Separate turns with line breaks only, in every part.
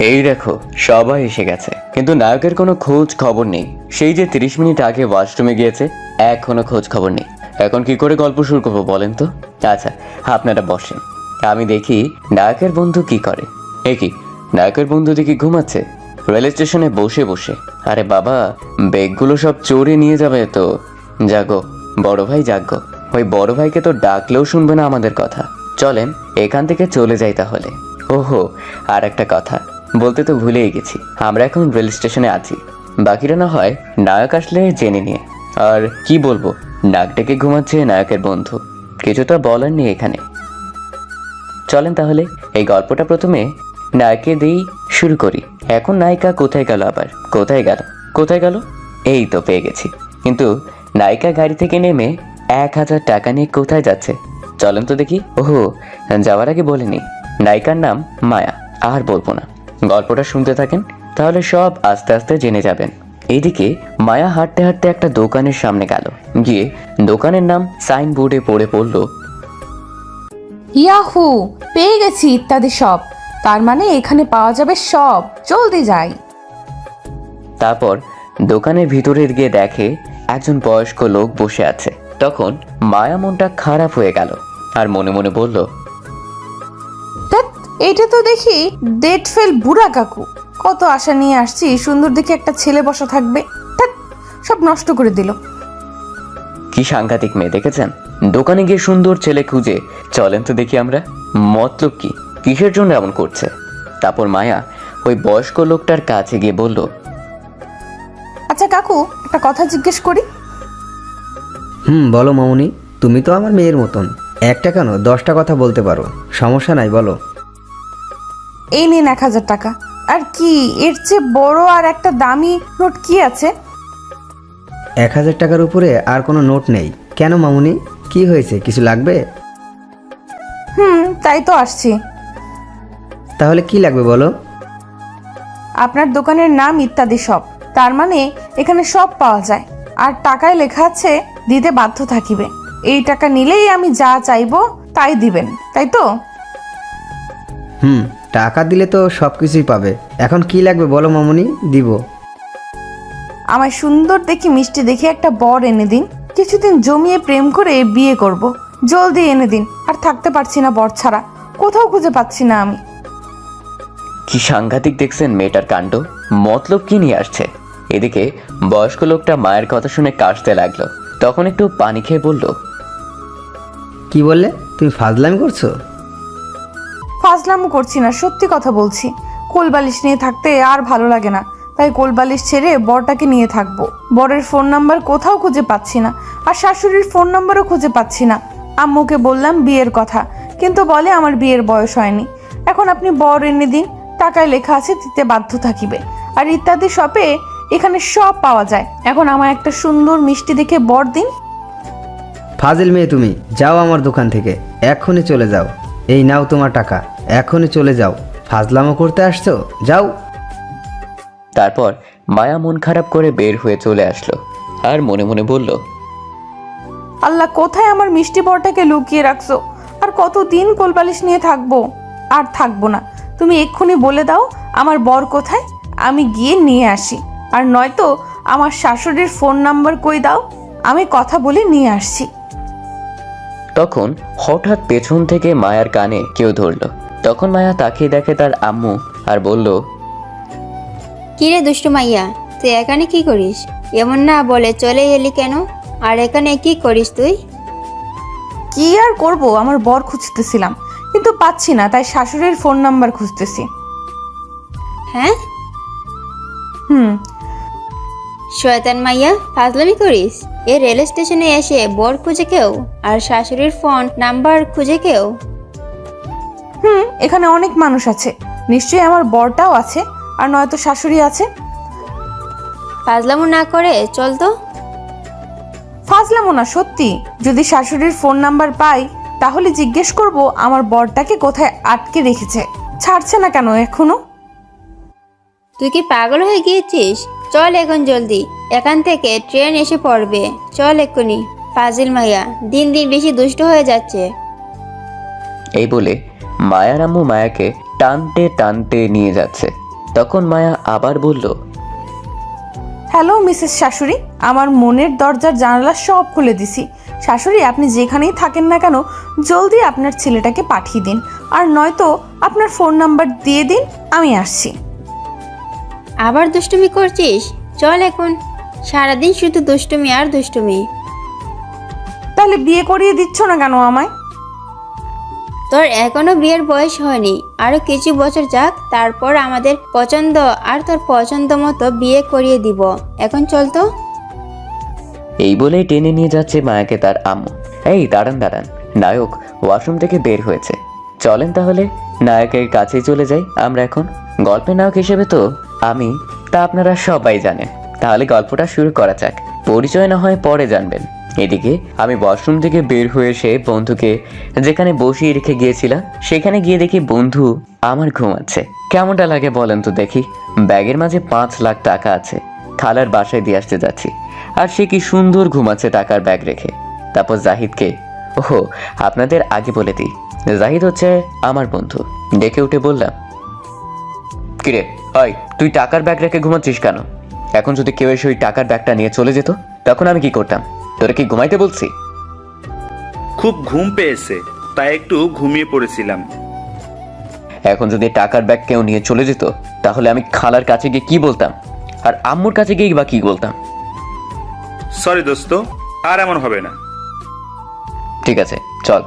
এই দেখো সবাই এসে গেছে, কিন্তু নায়কের কোনো খোঁজ খবর নেই। সেই যে 30 মিনিট আগে ওয়াশরুমে গিয়েছে, এখনো খোঁজ খবর নেই। এখন কি করে গল্প শুরু করবো বলেন তো? আচ্ছা, আপনারা বসেন, আমি দেখি নায়কের বন্ধু কি করে। কি নায়কের বন্ধু দেখি ঘুমাচ্ছে রেল স্টেশনে বসে বসে। আরে বাবা, ব্যাগগুলো সব চোরে নিয়ে যাবে তো। জাগো বড় ভাই, জাগো। ওই বড় ভাইকে তো ডাকলেও শুনবে না আমাদের কথা। চলেন এখান থেকে চলে যাই তাহলে। ওহো, আর একটা কথা বলতে তো ভুলেই গেছি, আমরা এখন রেল স্টেশনে আছি। বাকিরা না হয় নায়ক আসলে জেনে নিয়ে। আর কি বলবো, নাক ডেকে ঘুমাচ্ছে নায়কের বন্ধু, কিছু তো বলার নেই এখানে। চলেন তাহলে এই গল্পটা প্রথমে নায়কে দিয়েই শুরু করি। এখন নায়িকা কোথায় গেল, আবার কোথায় গেল? এই তো পেয়ে গেছি। কিন্তু নায়িকা গাড়ি থেকে নেমে 1000 টাকা নিয়ে কোথায় যাচ্ছে চলেন তো দেখি। ওহো, যাওয়ার আগে বলিনি, নায়িকার নাম মায়া। আর বলবো না, গল্পটা শুনতে থাকেন, তাহলে সব আস্তে আস্তে জেনে যাবেন। এইদিকে মায়া হাঁটতে হাঁটতে একটা দোকানের সামনে গেল, গিয়ে দোকানের নাম সাইনবোর্ডে পড়ে পড়ল
ইয়াহু, পেয়ে গেছি ইত্যাদি সব। তার মানে এখানে পাওয়া যাবে সব। জলদি যাই।
তারপর দোকানের ভিতরে গিয়ে দেখে একজন বয়স্ক লোক বসে আছে। তখন মায়া মনটা খারাপ হয়ে গেল আর মনে মনে বলল,
ধ্যাৎ, এইটা তো দেখি ডেট ফেল বুড়া কাকু। কত আশা নিয়ে আসছি সুন্দর দেখে একটা ছেলে বসা থাকবে, ধ্যাৎ, সব নষ্ট করে দিল।
কি সাংঘাতিক মেয়ে দেখেছেন? দোকানে গিয়ে সুন্দর ছেলে খুঁজে চলেন তো দেখি আমরা। মতলব কি, কিসের জন্য এমন করছে? তারপর মায়া ওই বয়স্ক লোকটার কাছে গিয়ে বলল,
আচ্ছা কাকু, একটা কথা জিজ্ঞেস করি।
বলো মামুনি, তুমি তো আমার মেয়ের মতন, একটা কেন 10টা কথা বলতে পারো, সমস্যা নাই, বলো।
এই নিন 1000 টাকা। আর কি এর চেয়ে বড় আর একটা দামি নোট কি আছে?
1000 টাকার উপরে আর কোনো নোট নেই। কেন মামুনি, কি হয়েছে, কিছু লাগবে?
তাই তো আসছি।
তাহলে কি লাগবে বলো।
আপনার দোকানের নাম ইত্যাদি সব, তার মানে এখানে সব পাওয়া যায়। আর টাকায় লেখা আছে দিতে বাধ্য থাকিবে। এই টাকা নিলেই আমি যা চাইবো তাই দিবেন, তাই তো?
টাকা দিলে তো সব কিছুই পাবে। এখন কি লাগবে বলো মামুনি, দিব।
আমায় সুন্দর দেখে মিষ্টি দেখে একটা বর এনে দিন। কিছুদিন জমিয়ে প্রেম করে বিয়ে করব। জলদি এনে দিন, আর থাকতে পারছি না বর ছাড়া, কোথাও খুঁজে পাচ্ছি না আমি।
কি সাংঘাতিক দেখছেন মেয়েটার কাণ্ড, মতলব কি নিয়ে আসছে। এদিকে বয়স্ক লোকটা মায়ের কথা শুনে কাশতে লাগলো। তখন একটু পানি খেয়ে বলল,
কি বললে, তুমি ফাজলামি করছো?
ফাজলামো করছি না, সত্যি কথা বলছি। কোলবালিশ নিয়ে থাকতে আর ভালো লাগে না, তাই কোলবালিশ ছেড়ে বরটাকে নিয়ে থাকবো। বরের ফোন নাম্বার কোথাও খুঁজে পাচ্ছি না, আর শাশুড়ির ফোন নাম্বারও খুঁজে পাচ্ছি না। আম্মুকে বললাম বিয়ের কথা, কিন্তু বলে আমার বিয়ের বয়স হয়নি। এখন আপনি বর এনে দিন, টাকায় লেখা আছে দিতে বাধ্য থাকিবে। আর ইত্যাদি শপে এখানে সব পাওয়া যায়। এখন আমার একটা সুন্দর মিষ্টি দেখে বর দিন।
ফাজিল মেয়ে তুমি, যাও আমার দোকান থেকে, এক্ষুনি চলে যাও। এই নাও তোমার টাকা, এখনই চলে যাও। ফাজলামো করতে আসছো, যাও।
তারপর মায়া মন খারাপ করে বের হয়ে চলে আসলো আর মনে মনে বলল,
আল্লাহ, কোথায় আমার মিষ্টি বরটাকে লুকিয়ে রাখছো? আর কতদিন কোলবালিশ নিয়ে থাকবো? আর থাকবো না। তুমি এক্ষুনি বলে দাও আমার বর কোথায়, আমি গিয়ে নিয়ে আসি। আর নয়তো আমার শাশুড়ির ফোন নাম্বার কই দাও, আমি কথা বলে নিয়ে আসছি।
তখন হঠাৎ পেছন থেকে মায়ার কানে কেউ ধরলো। তখন মায়া তাকিয়ে দেখে তার আম্মু আর বলল,
কিরে দুষ্টু মাইয়া, তুই এখানে কি করিস? এমন না বলে চলে এলি কেন? আর এখানে কি করিস তুই?
কি আর করব, আমার বর খুঁজতেছিলাম, কিন্তু পাচ্ছি না, তাই শাশুড়ির ফোন নাম্বার খুঁজতেছি।
হ্যাঁ,
হুম
শয়তান মাইয়া, ফাজলামি করিস? এই রেল স্টেশনে এসে বর খুঁজে কেউ, আর শাশুড়ির ফোন নাম্বার খুঁজে কেউ?
এখানে অনেক মানুষ আছে, নিশ্চয়ই আমার বরটাও আছে, আর নয়তো শাশুড়ি আছে।
ফাজলামো না করে চল তো।
ফাজলামো না, সত্যি। যদি শাশুড়ির ফোন নাম্বার পাই তাহলে জিজ্ঞেস করব আমার বরটাকে কোথায় আটকে রেখেছে। ছাড়ছে না কেন এখনো?
তুই কি পাগল হয়ে গিয়েছিস? চল এখন জলদি, এখান থেকে ট্রেন এসে পড়বে। চল এক্ষুনি। ফাজিল মাইয়া দিন দিন বেশি দুষ্ট হয়ে যাচ্ছে।
এই বলে মায়ার আম্মু মায়াকে টানতে টানতে নিয়ে যাচ্ছে। তখন মায়া আবার বলল,
হ্যালো মিসেস শাশুড়ি, আমার মনের দরজার জানালা সব খুলে দিছি। শাশুড়ি, আপনি যেখানেই থাকেন না কেন জলদি আপনার ছেলেটাকে পাঠিয়ে দিন, আর নয়তো আপনার ফোন নাম্বার দিয়ে দিন, আমি আসছি।
আবার দুষ্টুমি করছিস? চল এখন। সারাদিন শুধু দুষ্টুমি আর দুষ্টুমি।
তাহলে বিয়ে করিয়ে দিচ্ছ না কেন আমায়?
তোর এখনো বিয়ের বয়স হয়নি, আরো কিছু বছর যাক, তারপর আমাদের পছন্দ আর তোর পছন্দ মতো বিয়ে করিয়ে দিব। এখন চল তো।
এই বলেই টেনে নিয়ে যাচ্ছে মায়াকে তার আম্মু। এই দাঁড়ান দাঁড়ান, নায়ক ওয়াশরুম থেকে বের হয়েছে, চলেন তাহলে নায়কের কাছেই চলে যাই আমরা এখন। গল্পের নায়ক হিসেবে তো আমি, তা আপনারা সবাই জানেন। তাহলে গল্পটা শুরু করা যাক, পরিচয় না হয় পরে জানবেন। এদিকে আমি ওয়াশরুম থেকে বের হয়ে এসে বন্ধুকে যেখানে বসিয়ে রেখে গিয়েছিলাম সেখানে গিয়ে দেখি বন্ধু আমার ঘুমাচ্ছে। কেমনটা লাগে বলেন তো দেখি। ব্যাগের মাঝে 5 লাখ টাকা আছে, খালার বাসায় দিয়ে আসতে যাচ্ছি, আর সে কি সুন্দর ঘুমাচ্ছে টাকার ব্যাগ রেখে। তারপর জাহিদকে, ওহো আপনাদের আগে বলে দিই, জাহিদ হচ্ছে আমার বন্ধু। ডেকে উঠে বললাম, কিরে হয় তুই টাকার ব্যাগ রেখে ঘুমাচ্ছিস কেন? এখন যদি কেউ এসে ওই টাকার ব্যাগটা নিয়ে চলে যেত তখন আমি কি করতাম? তোরা কি ঘুমাইতে বলছি?
খুব ঘুম পেয়েছে, তাই একটু ঘুমিয়ে পড়েছিলাম।
এখন যদি টাকার ব্যাগ কেউ নিয়ে চলে যেত তাহলে আমি খালার কাছে গিয়ে কি বলতাম, আর আম্মুর কাছে গিয়ে বা কি বলতাম?
সরি দোস্ত, আর এমন হবে না।
ঠিক আছে চল।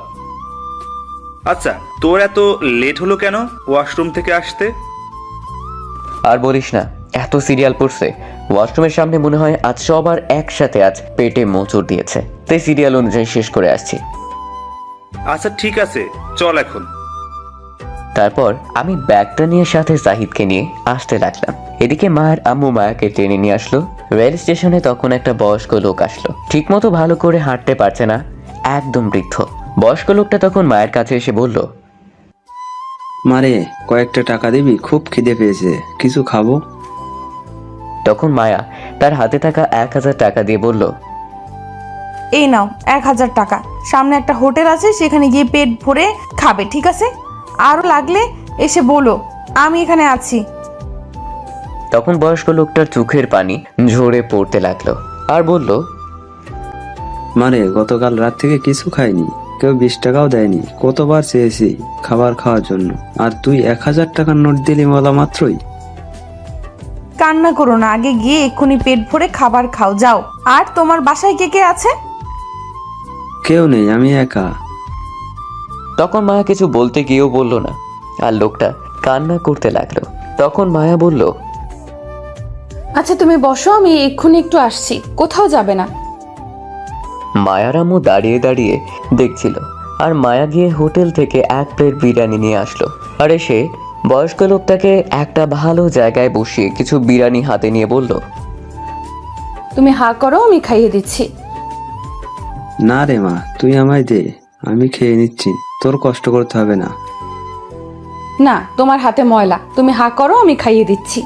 আচ্ছা, তোর এত লেট হলো কেন ওয়াশরুম থেকে আসতে?
আর বলিস না, এত সিরিয়াল পড়ছে ওয়াশরুমের সামনে, মনে হয় আজ সবার একসাথে আজ পেটে মোচড় দিয়েছে, তাই সিরিয়াল অনুযায়ী শেষ করে আসছি।
আচ্ছা ঠিক আছে, চল এখন।
তারপর আমি ব্যাগটা নিয়ে সাথে জাহিদকে নিয়ে আসতে লাগলাম। এদিকে মায়ের আম্মু মায়াকে টেনে নিয়ে আসলো। রেল স্টেশনে তখন একটা বয়স্ক লোক আসলো, ঠিকমতো ভালো করে হাঁটতে পারছে না, একদম বৃদ্ধ। বয়স্ক লোকটা তখন মায়ের কাছে এসে বলল,
মারে কয়েকটা টাকা দিবি, খুব খিদে পেয়েছে, কিছু খাবো।
তখন মায়া তার হাতে থাকা 1000 টাকা দিয়ে বলল,
এই নাও 1000 টাকা, সামনে একটা হোটেল আছে, সেখানে গিয়ে পেট ভরে খাবে, ঠিক আছে? আরও লাগলে এসে বলো, আমি এখানে আছি।
তখন বয়স্ক লোকটার চোখের পানি ঝরে পড়তে লাগলো আর বলল,
মারে গতকাল রাত থেকে কিছু খাইনি, কেউ 20 টাকাও দেয়নি, কতবার চেয়েছি খাবার খাওয়ার জন্য, আর তুই 1000 টাকার নোট দিলি বলা মাত্রই।
কান্না করো না, আগে গিয়ে এক্ষুনি পেট ভরে খাবার খাও, যাও। আর তোমার বাসায় কে কে আছে?
কেউ নেই, আমি একা।
তখন মায়া কিছু বলতে গিয়েও বলল না, আর লোকটা কান্না করতে লাগলো। তখন মায়া বলল,
আচ্ছা তুমি বসো, আমি এক্ষুনি একটু আসছি, কোথাও যাবে না।
মায়ার আম্মু দাঁড়িয়ে দাঁড়িয়ে দেখছিল, আর মায়া গিয়ে হোটেল থেকে 1 প্লেট বিরিয়ানি নিয়ে আসলো, আর এসে বয়স্ক লোকটাকে একটা ভালো জায়গায় বসিয়ে কিছু বিরিয়ানি হাতে নিয়ে বলল,
তুমি হা করো, আমি খাইয়ে দিচ্ছি।
না রে মা, তুই আমায় দে, আমি খেয়ে নিচ্ছি, তোর কষ্ট করতে হবে না।
না, তোমার হাতে ময়লা, তুমি হা করো, আমি খাইয়ে দিচ্ছি।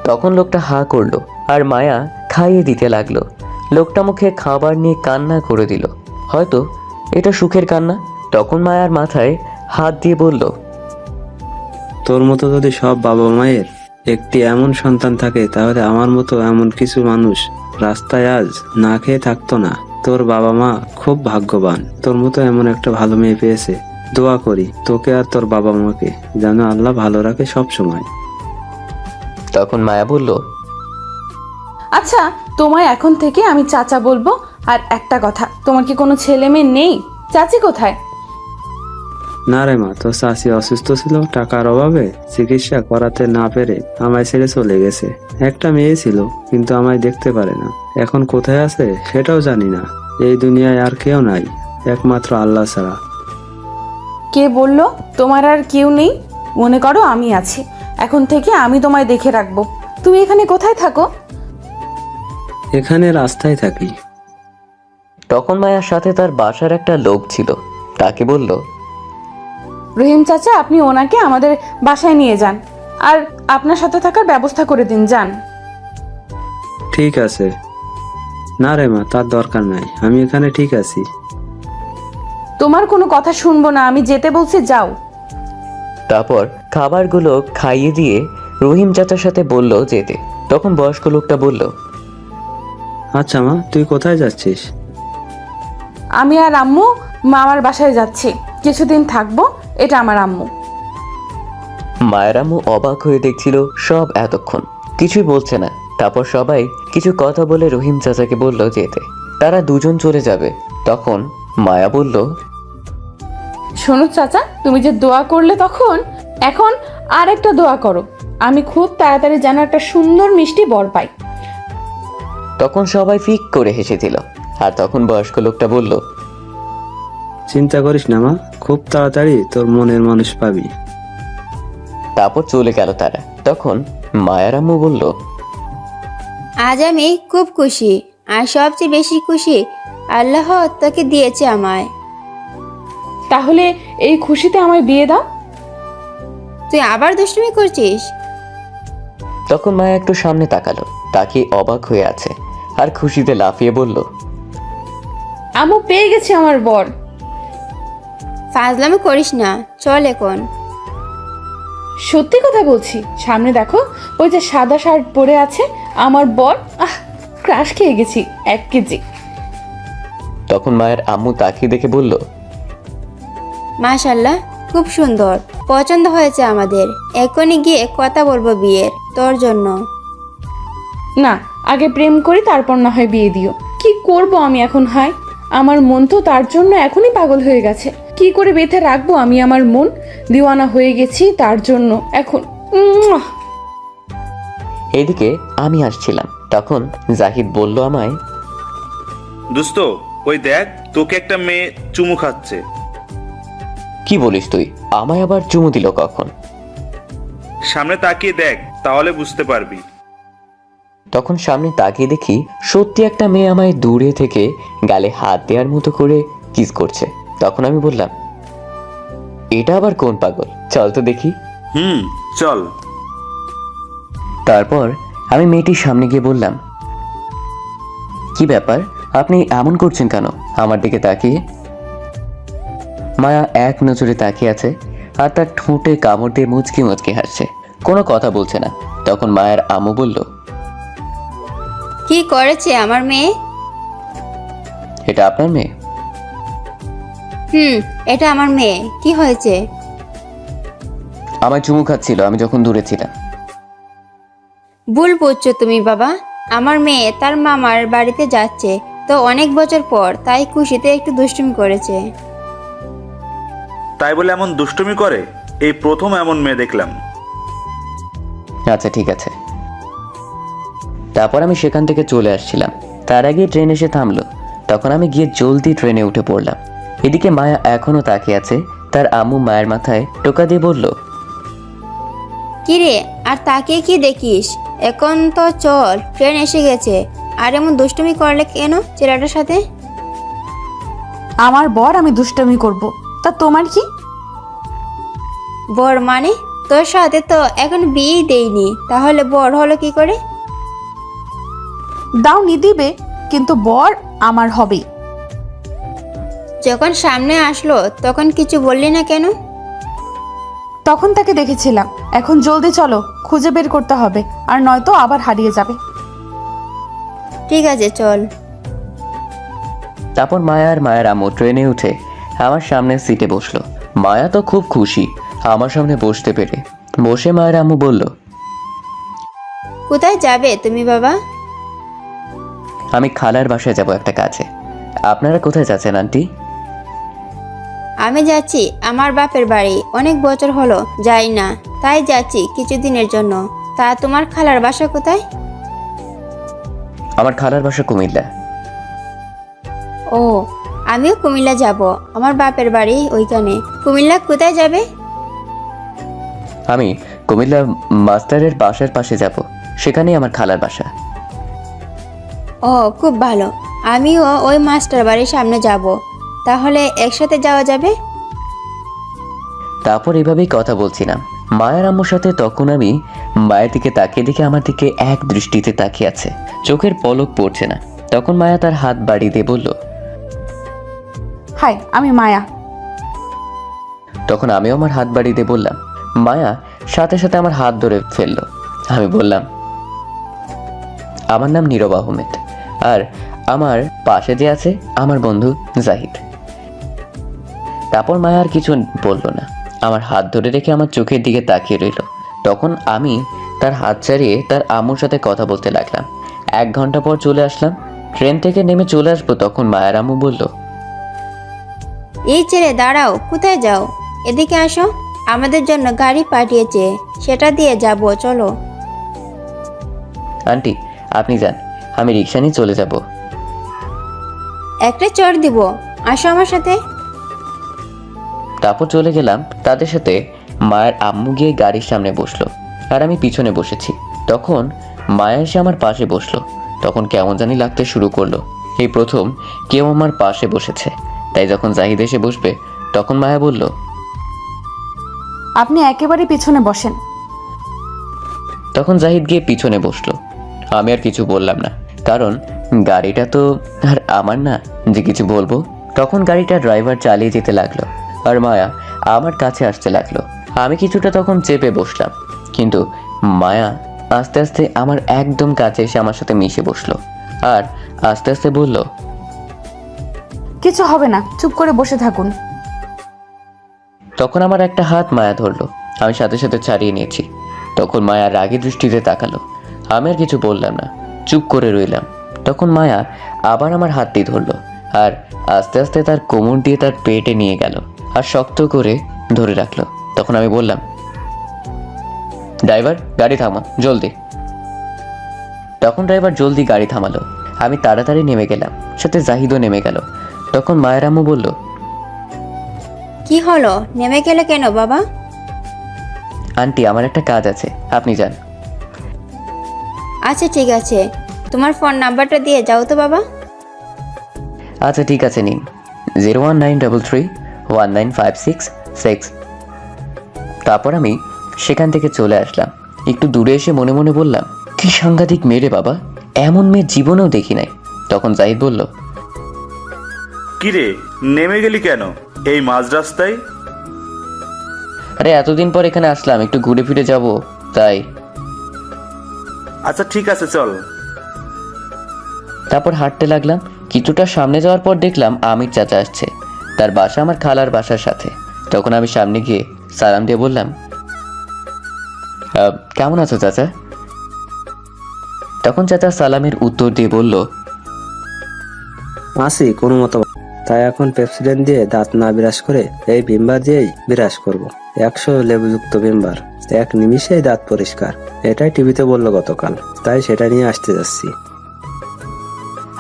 তখন লোকটা হা করলো আর মায়া খাইয়ে দিতে লাগলো। লোকটা মুখে খাবার নিয়ে কান্না করে দিল, হয়তো এটা সুখের কান্না। তখন মায়ার মাথায় হাত দিয়ে বলল,
তোর মতো যদি সব বাবা মায়ের একটি এমন সন্তান থাকে, তাহলে আমার মতো এমন কিছু মানুষ রাস্তায় আজ না খেয়ে থাকতো না। তোর বাবা মা খুব ভাগ্যবান, তোর মতো এমন একটা ভালো মেয়ে পেয়েছে। দোয়া করি তোকে আর তোর বাবা মাকে যেন আল্লাহ ভালো রাখে সব সময়।
তখন মায়া বলল,
আচ্ছা তোমায় এখন থেকে আমি চাচা বলবো। আর একটা কথা, তোমার কি কোনো ছেলে মেয়ে নেই? চাচি কোথায়?
না রে মা, তোর চাষি অসুস্থ ছিল, টাকার অভাবে চিকিৎসা করাতে না পেরে আমায় ছেড়ে চলে গেছে। একটা মেয়ে ছিল, কিন্তু আমায় দেখতে পারে না, এখন কোথায় আছে সেটাও জানি না। এই দুনিয়ায় আর কেউ নাই, একমাত্র আল্লাহ ছাড়া।
কে বললো তোমার আর কেউ নেই? মনে করো আমি আছি, এখন থেকে আমি তোমায় দেখে রাখবো। তুমি এখানে কোথায় থাকো?
এখানে রাস্তায় থাকি।
তখন মায়ার সাথে তার বাসার একটা লোক ছিল, তাকে বলল,
রহিম চাচা, আপনি ওনাকে আমাদের বাসায় নিয়ে যান, আর আপনার সাথে থাকার ব্যবস্থা করে দিন, যান।
ঠিক আছে। না রে মা, তার দরকার নাই, আমি এখানে ঠিক আছি।
তোমার কোনো কথা শুনবো না, আমি যেতে বলছি, যাও।
তারপর খাবারগুলো খাইয়ে দিয়ে রহিম চাচার সাথে বলল যেতে। তখন বয়স্ক লোকটা বলল,
আচ্ছা মা, তুই কোথায় যাচ্ছিস?
আমি আর আম্মু মামার বাসায় যাচ্ছি, কিছুদিন থাকবো। এটা আমার আম্মু।
মায়ের আম্মু অবাক হয়ে দেখছিল সব এতক্ষণ, কিছুই বলছে না। তারপর সবাই কিছু কথা বলে রহিম চাচাকে বলল যেতে, তারা দুজন চলে যাবে। তখন মায়া বলল,
শোনো চাচা, তুমি যে দোয়া করলে তখন, এখন আর একটা দোয়া করো, আমি খুব তাড়াতাড়ি যেন একটা সুন্দর মিষ্টি বর পাই।
তখন সবাই ফিক করে হেসেছিল। আর তখন বয়স্ক লোকটা বলল,
চিন্তা করিস না মা, খুব তাড়াতাড়ি তোর মনের মানুষ পাবি।
তারপর চলে গেল তারা। তখন মায়ার আম্মু বলল,
আজ আমি খুব খুশি, আর সবচেয়ে বেশি খুশি আল্লাহ তোকে দিয়েছে আমায়।
তাহলে এই খুশিতে আমায় বিয়ে দাও।
তুই আবার দুষ্টুমি করছিস?
তখন মায়া একটু সামনে তাকালো, তাকিয়ে অবাক হয়ে আছে আর খুশিতে লাফিয়ে বলল,
আম্মু, পেয়ে গেছি আমার বর।
ফাজলামি করিস না, চল এখন।
সত্যি কথা বলছি, সামনে দেখো, ওই যে সাদা শার্ট পরে আছে আমার বর। ক্রাশ খেয়ে গেছি 1 কেজি।
তখন মায়ের আম্মু তাকিয়ে দেখে বলল,
মাশাল্লাহ, খুব সুন্দর, পছন্দ হয়েছে আমাদের। এখনই গিয়ে কথা বলবো বিয়ের তোর জন্য।
না, আগে প্রেম করি, তারপর না হয় বিয়ে দিও। কি করব আমি এখন? হয় আমার মন তো তার জন্য এখনই পাগল হয়ে গেছে। কি করে বেঁধে রাখবো আমি আমার মন? দিওয়ানা হয়ে গেছি তার জন্য এখন।
এদিকে আমি আসছিলাম। তখন জাহিদ বলল আমায়,
দোস্ত, ওই দেখ, তোকে একটা মেয়ে চুমু খাচ্ছে।
কি বলিস তুই? আমায় আবার চুমু দিল কখন?
সামনে তাকিয়ে দেখ, তাহলে বুঝতে পারবি।
তখন সামনে তাকিয়ে দেখি সত্যি একটা মেয়ে আমায় দূরে থেকে গালে হাত দেওয়ার মতো করে কিস করছে। তখন আমি বললাম, এটা আবার কোন পাগল? চল তো দেখি।
চল।
তারপর আমি মেয়েটির সামনে গিয়ে বললাম, কি ব্যাপার, আপনি এমন করছেন কেন আমার দিকে তাকিয়ে? মায়া এক নজরে তাকিয়ে আছে আর তার ঠোঁটে কামড় দিয়ে মুচকি মুচকি হাসছে, কোনো কথা বলছে না। তখন মায়ের আম্মু বলল,
কি করেছে আমার মেয়ে?
এটা আপনার মেয়ে?
এটা আমার মেয়ে। কি হয়েছে?
আমায় চুমু খাচ্ছিল আমি যখন দূরে ছিলাম।
ভুল বুঝছো তুমি বাবা। আমার মেয়ে তার মামার বাড়িতে যাচ্ছে তো অনেক বছর পর, তাই খুশিতে একটু দুষ্টুমি করেছে।
তাই বলে এমন দুষ্টুমি করে? এই প্রথম এমন মেয়ে দেখলাম।
আচ্ছা ঠিক আছে। তারপর আমি সেখান থেকে চলে আসছিলাম। তার আগে ট্রেন এসে থামলো। তখন আমি গিয়ে জলদি ট্রেনে উঠে পড়লাম। এদিকে মায়া এখনো তাকিয়ে আছে। তার আম্মু মায়ের মাথায় টোকা দিয়ে বলল,
কিরে, আর তাকিয়ে কি দেখিস? এখন তো চল, ট্রেন এসে গেছে। আর এমন দুষ্টুমি করলে কেন ছেলেটার সাথে?
আমার বর, আমি দুষ্টামি করব, তা তোমার কি?
বর মানে? তোর সাথে তো এখন বিয়েই দেইনি, তাহলে বর হলো কি করে?
দাওনি দিবে, কিন্তু বর আমার হবেই।
যখন সামনে আসলো তখন কিছু বললি না কেন?
তখন তাকে দেখেছিলাম। এখন জলদি চলো, খুঁজে বের করতে হবে, আর নয়তো আবার হারিয়ে যাবে।
ঠিক আছে, চল।
তারপর মায়া আর মায়ের আম্মু ট্রেনে উঠে আমার সামনের সিটে বসলো। মায়া তো খুব খুশি আমার সামনে বসতে পেরে। বসে মায়ের আম্মু বলল,
কোথায় যাবে তুমি বাবা?
আমি খালার বাসায় যাব একটা কাজে। আপনারা কোথায় যাচ্ছেন আন্টি?
আমি যাচ্ছি আমার বাপের বাড়ি, অনেক বছর হলো যাই না, তাই যাচ্ছি কিছুদিনের জন্য। তা তোমার খালার বাসা কোথায়?
আমার খালার বাসা কুমিল্লা।
ও, আমিও কুমিল্লা যাব, আমার বাপের বাড়ি ওইখানে। কুমিল্লা কোথায় যাবে?
আমি কুমিল্লা মাস্টারের বাসার পাশে যাব, সেখানেই আমার খালার বাসা।
ও, খুব ভালো। আমিও ওই মাস্টার বাড়ির সামনে যাব, তাহলে একসাথে যাওয়া যাবে।
তারপর এভাবেই কথা বলছিলাম মায়ের আম্মুর সাথে। তখন আমি মায়ের দিকে তাকিয়ে দেখে আমার দিকে এক দৃষ্টিতে তাকিয়ে আছে, চোখের পলক পড়ছে না। তখন মায়া তার হাত বাড়িয়ে দিয়ে বলল,
হাই, আমি মায়া।
তখন আমিও আমার হাত বাড়িয়ে দিয়ে বললাম, মায়া সাথে সাথে আমার হাত ধরে ফেললো। আমি বললাম, আমার নাম নীরব আহমেদ, আর আমার পাশে যে আছে আমার বন্ধু জাহিদ। তারপর মায়া আর কিছু বলল না, আমার হাত ধরে রেখে আমার চোখের দিকে তাকিয়ে রইল। তখন আমি তার হাত ছাড়িয়ে তার আম্মুর সাথে কথা বলতে লাগলাম। 1 ঘন্টা পর চলে আসলাম। ট্রেন থেকে নেমে চলে আসবো, তখন মায়ের আম্মু বলল,
এই ছেলে দাঁড়াও, কোথায় যাও? এদিকে আসো, আমাদের জন্য গাড়ি পাঠিয়েছে, সেটা দিয়ে যাব, চলো।
আন্টি আপনি যান, আমি রিক্সা নিয়ে চলে যাব।
একটা চড় দিব, আসো আমার সাথে।
তারপর চলে গেলাম তাদের সাথে। মায়ের আম্মু গিয়ে গাড়ির সামনে বসলো আর আমি পিছনে বসেছি। তখন মায়া এসে আমার পাশে বসলো। তখন কেমন জানি লাগতে শুরু করলো, এই প্রথম কেউ আমার পাশে বসেছে। তাই যখন জাহিদ এসে বসবে তখন মায়া বলল,
আপনি একেবারে পিছনে বসেন।
তখন জাহিদ গিয়ে পিছনে বসলো। আমি আর কিছু বললাম না, কারণ গাড়িটা তো আর আমার না যে কিছু বলবো। তখন গাড়িটা ড্রাইভার চালিয়ে যেতে লাগলো আর মায়া আমার কাছে আসতে লাগলো। আমি কিছুটা তখন চেপে বসলাম, কিন্তু মায়া আস্তে আস্তে আমার একদম কাছে এসে আমার সাথে মিশে বসলো আর আস্তে আস্তে বলল,
কিছু হবে না, চুপ করে বসে থাকুন।
তখন আমার একটা হাত মায়া ধরলো, আমি সাথে সাথে ছাড়িয়ে নিয়েছি। তখন মায়া রাগী দৃষ্টিতে তাকালো। আমি আর কিছু বললাম না, চুপ করে রইলাম। তখন মায়া আবার আমার হাতটি ধরলো আর আস্তে আস্তে তার কোমর দিয়ে তার পেটে নিয়ে গেল আর শক্ত করে ধরে রাখলো। তখন আমি বললাম, ড্রাইভার গাড়ি থামা জলদি। তখন ড্রাইভার জলদি গাড়ি থামালো। আমি তাড়াতাড়ি নেমে গেলাম, সাথে জাহিদও নেমে গেল। তখন মায়ের আম্মু বলল,
কি হলো, নেমে গেলে কেন বাবা?
আন্টি আমার একটা কাজ আছে, আপনি যান।
আচ্ছা ঠিক আছে, তোমার ফোন নাম্বারটা দিয়ে যাও তো বাবা।
আচ্ছা ঠিক আছে, নিন 019331956 তারপর আমি সেখান থেকে চলে আসলাম। একটু দূরে এসে মনে মনে বললাম, কি সাংঘাতিক মেয়ে রে বাবা, এমন মেয়ে জীবনেও দেখি নাই। তখন জাহিদ বলল,
কিরে নেমে গেলি কেন এই মাঝ রাস্তায়?
আরে এতদিন পর এখানে আসলাম, একটু ঘুরে ফিরে যাব তাই।
আচ্ছা ঠিক আছে চল।
তারপর হাঁটতে লাগলাম। কিছুটা সামনে যাওয়ার পর দেখলাম আমির চাচা আসছে, তার বাসা আমার খালার বাসার সাথে। তখন আমি সামনে গিয়ে সালাম দিয়ে বললাম, কেমন আছো চাচা? তখন চাচা সালামের উত্তর দিয়ে বলল,
আসি কোনো মতো। তাই এখন পেপসিডেন্ট দিয়ে দাঁত না বিরাজ করে এই ভিমবার দিয়েই বিরাজ করব। 100 লেবুযুক্ত ভিমবার, 1 নিমিষেই দাঁত পরিষ্কার। এটাই টিভিতে বললো গতকাল, তাই সেটা নিয়ে আসতে যাচ্ছি।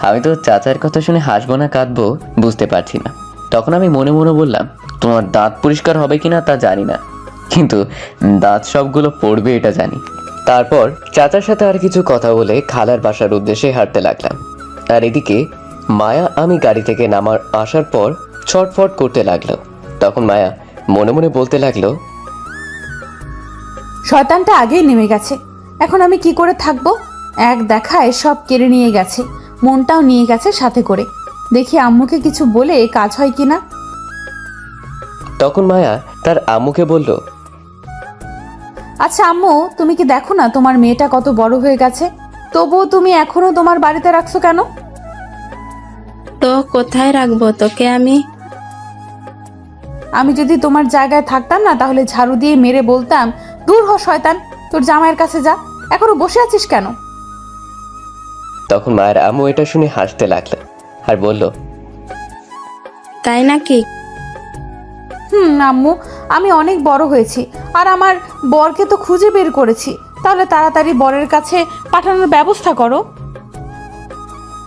আমি তো চাচার কথা শুনে হাসবো না কাঁদবো বুঝতে পারছি না। তখন আমি মনে মনে বললাম, তোমার দাঁত পরিষ্কার হবে কিনা তা জানি না, কিন্তু দাঁত সবগুলো পড়বে এটা জানি। তারপর চাচার সাথে আর কিছু কথা বলে খালার বাসার উদ্দেশ্যে হাঁটতে লাগলাম। আর এদিকে মায়া আমি গাড়ি থেকে আসার পর ছটফট করতে লাগলো। তখন মায়া মনে মনে বলতে লাগলো,
শয়তানটা আগেই নেমে গেছে, এখন আমি কি করে থাকবো? এক দেখায় সব কেড়ে নিয়ে গেছে, মনটাও নিয়ে গেছে সাথে করে। দেখি আম্মুকে কিছু বলে কাজ হয় কিনা।
তখন মায়া তার আম্মুকে বলল,
আচ্ছা আম্মু, তুমি কি দেখো না তোমার মেয়েটা কত বড় হয়ে গেছে, তবুও তুমি এখনো তোমার বাড়িতে রাখছো কেন?
তো কোথায় রাখবো তোকে আমি?
আমি যদি তোমার জায়গায় থাকতাম না, তাহলে ঝাড়ু দিয়ে মেরে বলতাম, দূর হ শয়তান, তোর জামাইয়ের কাছে যা, এখনো বসে আছিস কেন?
তখন মায়ের আম্মু এটা শুনে হাসতে লাগলো আর বলল,
তাই নাকি?
আম্মু, আমি অনেক বড় হয়েছি আর আমার বরকে তো খুঁজে বের করেছি, তাহলে তাড়াতাড়ি বরের কাছে পাঠানোর ব্যবস্থা করো।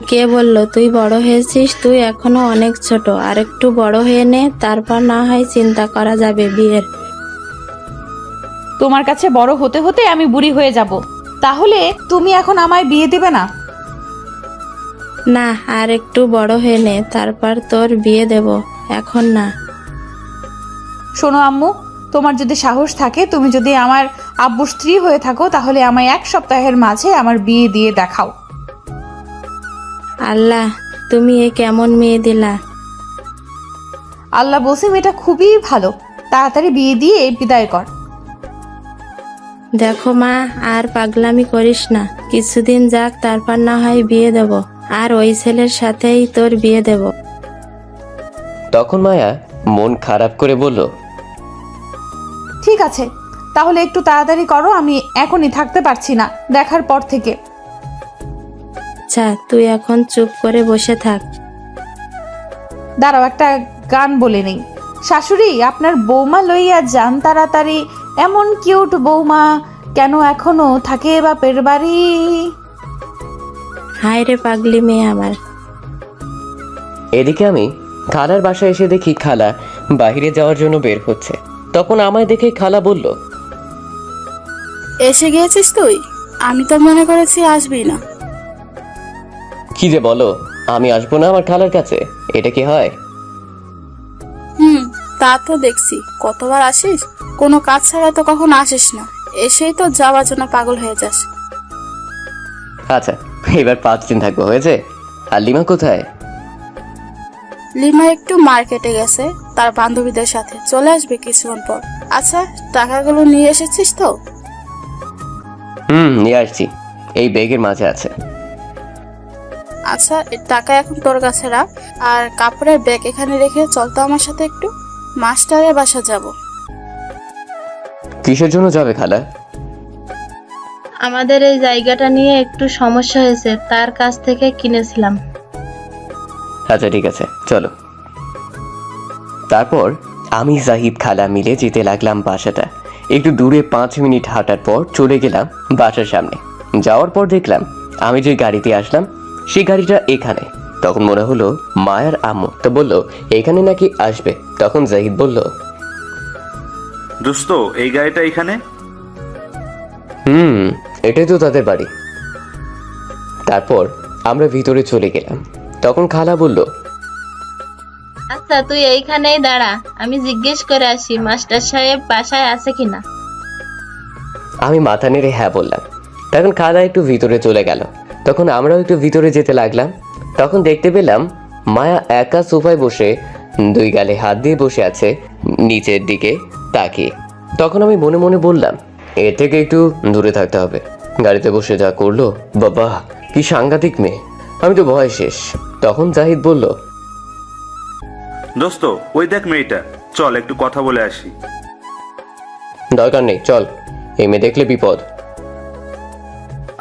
কে বললো তুই বড় হয়েছিস? তুই এখনো অনেক ছোট, আর একটু বড় হয়ে নে, তারপর না হয় চিন্তা করা যাবে বিয়ের।
তোমার কাছে বড় হতে হতে আমি বুড়ি হয়ে যাব, তাহলে তুমি এখন আমায় বিয়ে দেবে না?
না, আর একটু বড় হয়ে নে, তারপর তোর বিয়ে দেব, এখন না।
শোনো আম্মু, তোমার যদি সাহস থাকে, তুমি যদি আমার আব্বুর স্ত্রী হয়ে থাকো, তাহলে আমায় 1 সপ্তাহের মাঝে আমার বিয়ে দিয়ে দেখাও।
আল্লাহ, তুমি এ কেমন মেয়ে দিলা?
আল্লাহ বলছে মেয়েটা খুবই ভালো, তাড়াতাড়ি বিয়ে দিয়ে বিদায় কর।
দেখো মা, আর পাগলামি করিস না, কিছুদিন যাক, তারপর না হয় বিয়ে দেব, আর ওই ছেলের সাথেই তোর বিয়ে দেব।
তখন মায়া মন খারাপ করে বলল,
ঠিক আছে, তাহলে একটু তাড়াতাড়ি করো, আমি এখনই থাকতে পারছি না দেখার পর থেকে।
আচ্ছা, তুই এখন চুপ করে বসে থাক।
দাঁড়াও, একটা গান বলে নেই। শাশুড়ি, আপনার বৌমা লইয়া যান তাড়াতাড়ি, এমন কিউট বৌমা কেন এখনো থাকে বাপের বাড়ি।
হায় রে পাগলি মেয়ে আমার।
এদিকে আমি খালার বাসায় এসে দেখি খালা বাইরে যাওয়ার জন্য বের হচ্ছে। তখন আমায় দেখে খালা বলল,
এসে গিয়েছিস তুই? আমি তো মনে করেছি আসবি না।
কি যে বলো, আমি আসবো না আমার খালার কাছে? এটা কি হয়?
তা তো দেখছি, কতবার আসিস, কোনো কাজ ছাড়া তো কখনো আসিস না, এসেই তো যাওয়ার জন্য পাগল হয়ে যাস।
আচ্ছা, এবার 5 দিন থাকবো, হয়েছে? আর লিমা কোথায়?
লিমা একটু মার্কেটে গেছে তার বান্ধবীদের সাথে, চলে আসবে কিছুক্ষণ পর। আচ্ছা, টাকাগুলো নিয়ে এসেছিস তো?
নিয়ে আসছি, এই ব্যাগের মাঝে আছে।
আচ্ছা, এই টাকা এখন তোর কাছে রাখ, আর কাপড়ের ব্যাগ এখানে রেখে চল তো আমার সাথে একটু, মাস্টারের বাসা যাব।
কিসের জন্য যাবে খালা?
আমাদের এই জায়গাটা নিয়ে একটু সমস্যা হয়েছে, তার কাছ থেকে কিনেছিলাম।
আচ্ছা ঠিক আছে, চলো। তারপর আমি জাহিদ খালা মিলে যেতে লাগলাম বাসাটা। একটু দূরে 5 মিনিট হাঁটার পর চলে গেলাম বাসার সামনে। যাওয়ার পর দেখলাম আমি যে গাড়িতে আসলাম সেই গাড়িটা এখানে। তখন মনে হলো মায়ার আম্মু, তো বললো এখানে নাকি আসবে। তখন জাহিদ বলল,
দোস্ত, এই গাড়িটা এখানে?
এটাই তো তাদের বাড়ি। তারপর আমরা ভিতরে চলে গেলাম। তখন খালা বলল,
আচ্ছা, তুই এইখানেই দাঁড়া, আমি জিজ্ঞেস করে আসি মাস্টার সাহেব বাসায় আছে কিনা।
আমি মাথা নেড়ে হ্যাঁ বললাম। তখন খালা একটু ভিতরে চলে গেল। তখন আমরাও একটু ভিতরে যেতে লাগলাম। তখন দেখতে পেলাম মায়া একা সোফায় বসে 2 গালে হাত দিয়ে বসে আছে নিচের দিকে তাকিয়ে। তখন আমি মনে মনে বললাম, এর থেকে একটু দূরে থাকতে হবে। গাড়িতে বসে যা করলো, বাবা কি সাংঘাতিক মেয়ে, আমি তো ভয় শেষ। তখন জাহিদ বলল,
দোস্ত, ওই দেখ মেয়েটা, চল একটু কথা বলে আসি।
দরকার নেই, চল, এই মেয়ে দেখলে বিপদ।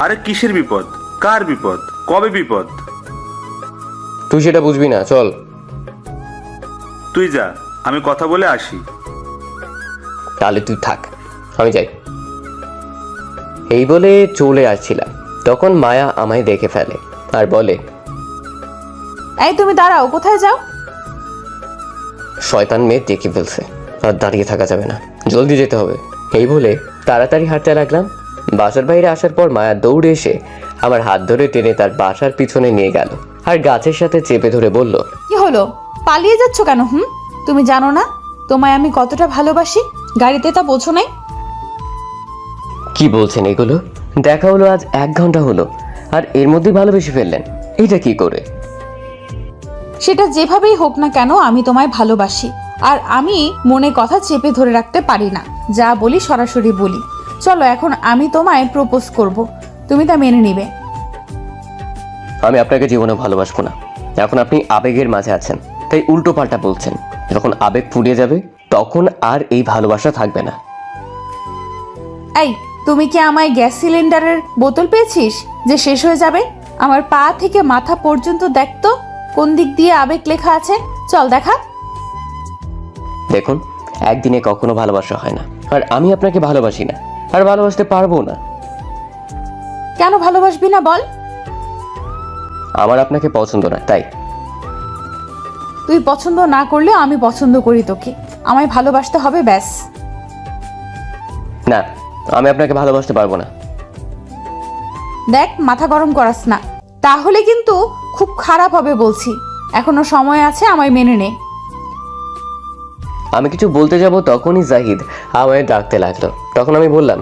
আরে কিসের বিপদ? কার বিপদ? কবে বিপদ?
তুই সেটা বুঝবি না, চল।
তুই যা, আমি কথা বলে আসি।
তাহলে তুই থাক, আমি যাই। এই বলে চলে আসছিলাম। তখন মায়া আমায় দেখে ফেলে আর বলে,
এই তুমি দাঁড়াও, কোথায় যাও?
শয়তান মেয়ে দেখে ফেলছে, আর দাঁড়িয়ে থাকা যাবে না, জলদি যেতে হবে। এই বলে তাড়াতাড়ি হাঁটতে লাগলাম। বাসার বাইরে আসার পর মায়া দৌড়ে এসে আমার হাত ধরে টেনে তার বাসার পিছনে নিয়ে গেল আর গাছের সাথে চেপে ধরে বলল,
কি হলো, পালিয়ে যাচ্ছ কেন? তুমি জানো না তোমায় আমি কতটা ভালোবাসি? গাড়িতে তা বোঝো নাই?
কি বলছেন এগুলো? দেখা হলো আজ 1 ঘন্টা হলো, আর এর মধ্যে ভালোবেসে ফেললেন? এটা কি করে?
সেটা যেভাবেই হোক না কেন, আমি তোমায় ভালোবাসি, আর আমি মনে কথা চেপে ধরে রাখতে পারি না। যা বলি সরাসরি বলি। চলো, এখন আমি তোমায় প্রপোজ করব, তুমি তা মেনে নিবে।
আমি আপনাকে জীবনে ভালোবাসবো না। এখন আপনি আবেগের মাঝে আছেন, তাই উল্টো পাল্টা বলছেন। যখন আবেগ ফুরিয়ে যাবে তখন আর এই ভালোবাসা থাকবে না।
এই, তুমি কি আমায় গ্যাস সিলিন্ডারের বোতল পেয়েছিস যে শেষ হয়ে যাবে? আমার পা থেকে মাথা পর্যন্ত দেখতো কোন দিক দিয়ে আবেগ লেখা আছে, চল দেখা।
দেখুন, একদিনে কখনো ভালোবাসা হয় না, আর আমি আপনাকে ভালোবাসি না, আর ভালোবাসতে পারবো না।
কেন ভালোবাসবি না বল?
আমার আপনাকে পছন্দ না, তাই।
তুই পছন্দ না করলেও আমি পছন্দ করি তোকে, আমায় ভালোবাসতে হবে, ব্যাস।
না, আমি আপনাকে ভালোবাসতে পারবো না।
দেখ, মাথা গরম করাস না, তাহলে কিন্তু খুব খারাপ হবে বলছি। এখনো সময় আছে, আমায় মেনে নে।
আমি কিছু বলতে যাব তখনই জাহিদ আমায় ডাকতে লাগলো। তখন আমি বললাম,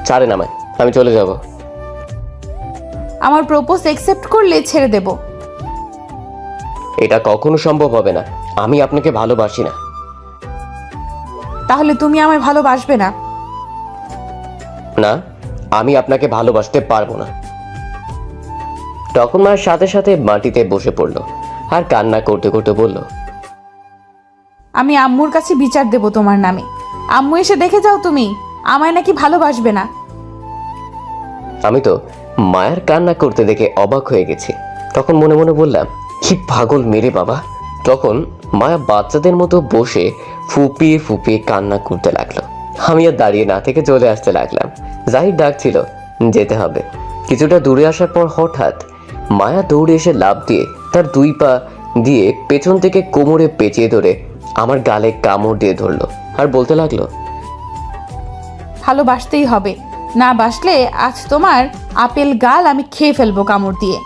ছাড়েন আমায়, আমি চলে যাব।
আমার প্রপোজ অ্যাকসেপ্ট করলে ছেড়ে দেব।
এটা কখনো সম্ভব হবে না, আমি আপনাকে ভালোবাসি না।
তাহলে তুমি আমায় ভালোবাসবে না?
না, আমি আপনাকে ভালোবাসতে পারবো না। তখন মায়ের সাথে সাথে মাটিতে বসে পড়ল আর কান্না করতে করতে বলল,
আমি আম্মুর কাছে বিচার দেব তোমার নামে। আম্মু এসে দেখে যাও তুমি আমায় নাকি ভালোবাসবে না।
আমি তো মায়ের কান্না করতে দেখে অবাক হয়ে গেছি। তখন মনে মনে বললাম, কি পাগল মেরে বাবা। তখন মায়া বাচ্চাদের মতো বসে ফুপিয়ে ফুপিয়ে কান্না করতে লাগলো। আমি আর দাঁড়িয়ে না থেকে চলে আসতে লাগলাম। জাহিদ ডাকছিল, যেতে হবে। কিছুটা দূরে আসার পর হঠাৎ মায়া দৌড়ে এসে লাফ দিয়ে তার 2 পা দিয়ে পেছন থেকে কোমরে পেঁচিয়ে ধরে আমার গালে কামড় দিয়ে ধরলো আর বলতে লাগলো,
ভালোবাসতেই হবে, না বাসলে আজ তোমার আপেল গাল আমি খেয়ে ফেলবো কামড় দিয়ে।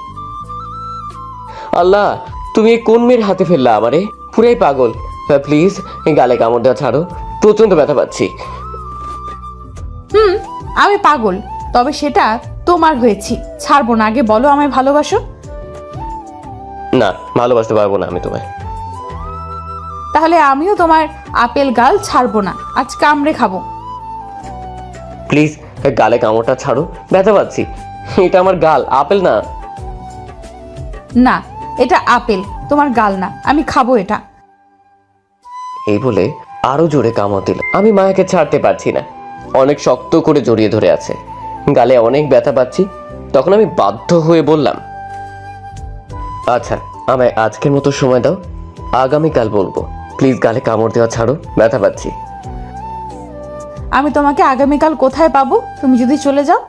আল্লাহ, তুমি এই কোন মেয়ের হাতে ফেললা আমারে? পুরাই পাগল। প্লিজ গালে কামড় দেওয়া ছাড়ো, প্রচন্ড ব্যথা পাচ্ছি।
আমি পাগল, তবে সেটা তোমার হয়েছি। ছাড়বো না, আগে বলো আমায় ভালোবাসো।
না, ভালোবাসতে পারবো না আমি তোমায়।
তাহলে আমিও তোমার আপেল গাল ছাড়বো না, আজ কামড়ে খাবো।
প্লিজ গালে কামড়টা ছাড়ো, ব্যথা পাচ্ছি। এটা আমার গাল, আপেল না।
না, এটা আপেল, তোমার গাল না, আমি খাবো এটা।
এই বলে আরো জোরে কামড় দিল। আমি মায়াকে ছাড়তে পারছি না, অনেক শক্ত করে জড়িয়ে ধরে আছে। গালে অনেক ব্যথা পাচ্ছি। তখন আমি বাধ্য হয়ে বললাম, আচ্ছা আমায় আজকের মতো সময় দাও, আগামীকাল বলবো। প্লিজ গালে কামড় দেওয়া ছাড়ো, ব্যথা পাচ্ছি।
আমি তোমাকে আগামীকাল কোথায় পাবো তুমি যদি চলে যাও?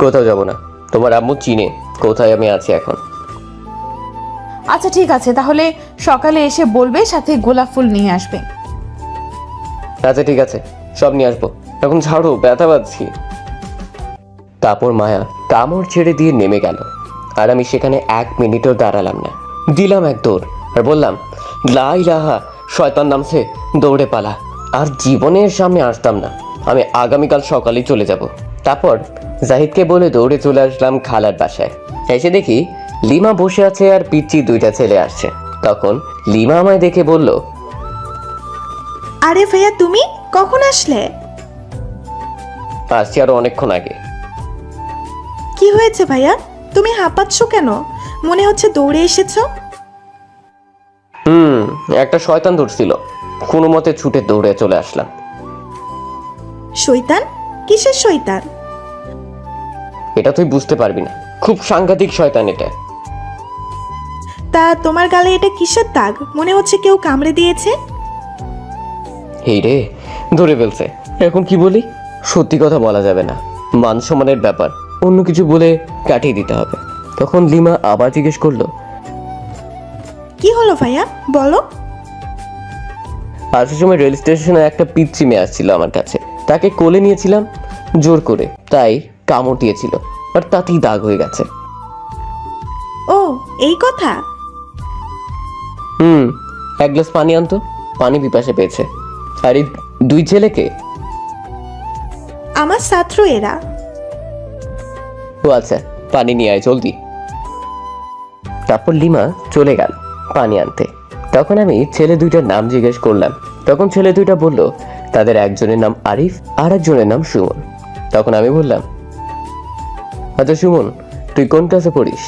কোথাও যাব না, তোমার আম্মু চিনে কোথায় আমি আছি এখন।
আচ্ছা ঠিক আছে, তাহলে সকালে এসে বলবে, সাথে গোলাপ ফুল নিয়ে আসবে।
আচ্ছা ঠিক আছে, সব নিয়ে আসবো, এখন ছাড়ো, ব্যথা পাচ্ছি। তারপর মায়া কামড় ছেড়ে দিয়ে নেমে গেল আর আমি সেখানে 1 মিনিটও দাঁড়ালাম না। দিলাম এক দৌড় আর বললাম, লা ইলাহা, শয়তান নামছে, দৌড়ে পালা। আর জীবনের সামনে আসতাম না, আমি আগামীকাল সকালেই চলে যাব। তারপর জাহিদকে বলে দৌড়ে চলে আসলাম খালার বাসায়। এসে দেখি লিমা বসে আছে আর পিচ্চি 2টা ছেলে আসছে। তখন লিমা আমায় দেখে বলল,
আরে ভাইয়া, তুমি কখন আসলে?
আসছি আরো অনেকক্ষণ আগে।
কি হয়েছে ভাইয়া, তুমি হাঁপাচ্ছ কেন? মনে হচ্ছে দৌড়ে এসেছো।
একটা শয়তান ধরছিল, কোনো মতে ছুটে দৌড়ে চলে আসলাম।
শয়তান? কিসের শয়তান?
এটা তুই বুঝতে পারবি না, খুব সাংঘাতিক শয়তান এটা।
তা তোমার গালে এটা কিসের দাগ? মনে হচ্ছে কেউ কামড়ে দিয়েছে।
এই রে, ধরে ফেলছে। এখন কি বলি? সত্যি কথা বলা যাবে না, মান সম্মানের ব্যাপার, অন্য কিছু বলে কাটিয়ে দিতে হবে। তখন লিমা আবার জিজ্ঞেস করলো,
কি হলো ভাইয়া, বলো।
আসার সময় রেল স্টেশনে একটা পিচ্চি মেয়ে আসছিল আমার কাছে, তাকে কোলে নিয়েছিলাম জোর করে, তাই কামড় দিয়েছিল আর তাতেই দাগ হয়ে গেছে।
ও, এই কথা।
1 গ্লাস পানি আনতো, পানি পিপাসে পেয়েছে। আর এই 2 ছেলেকে?
আমার ছাত্র এরা।
ও আচ্ছা, পানি নিয়ে আয় জলদি। তারপর লিমা চলে গেল পানি আনতে। তখন আমি ছেলে 2টার নাম জিজ্ঞেস করলাম। তখন ছেলে 2টা বলল তাদের একজনের নাম আরিফ আর একজনের নাম সুমন। তখন আমি বললাম, আচ্ছা সুমন, তুই কোন ক্লাসে পড়িস?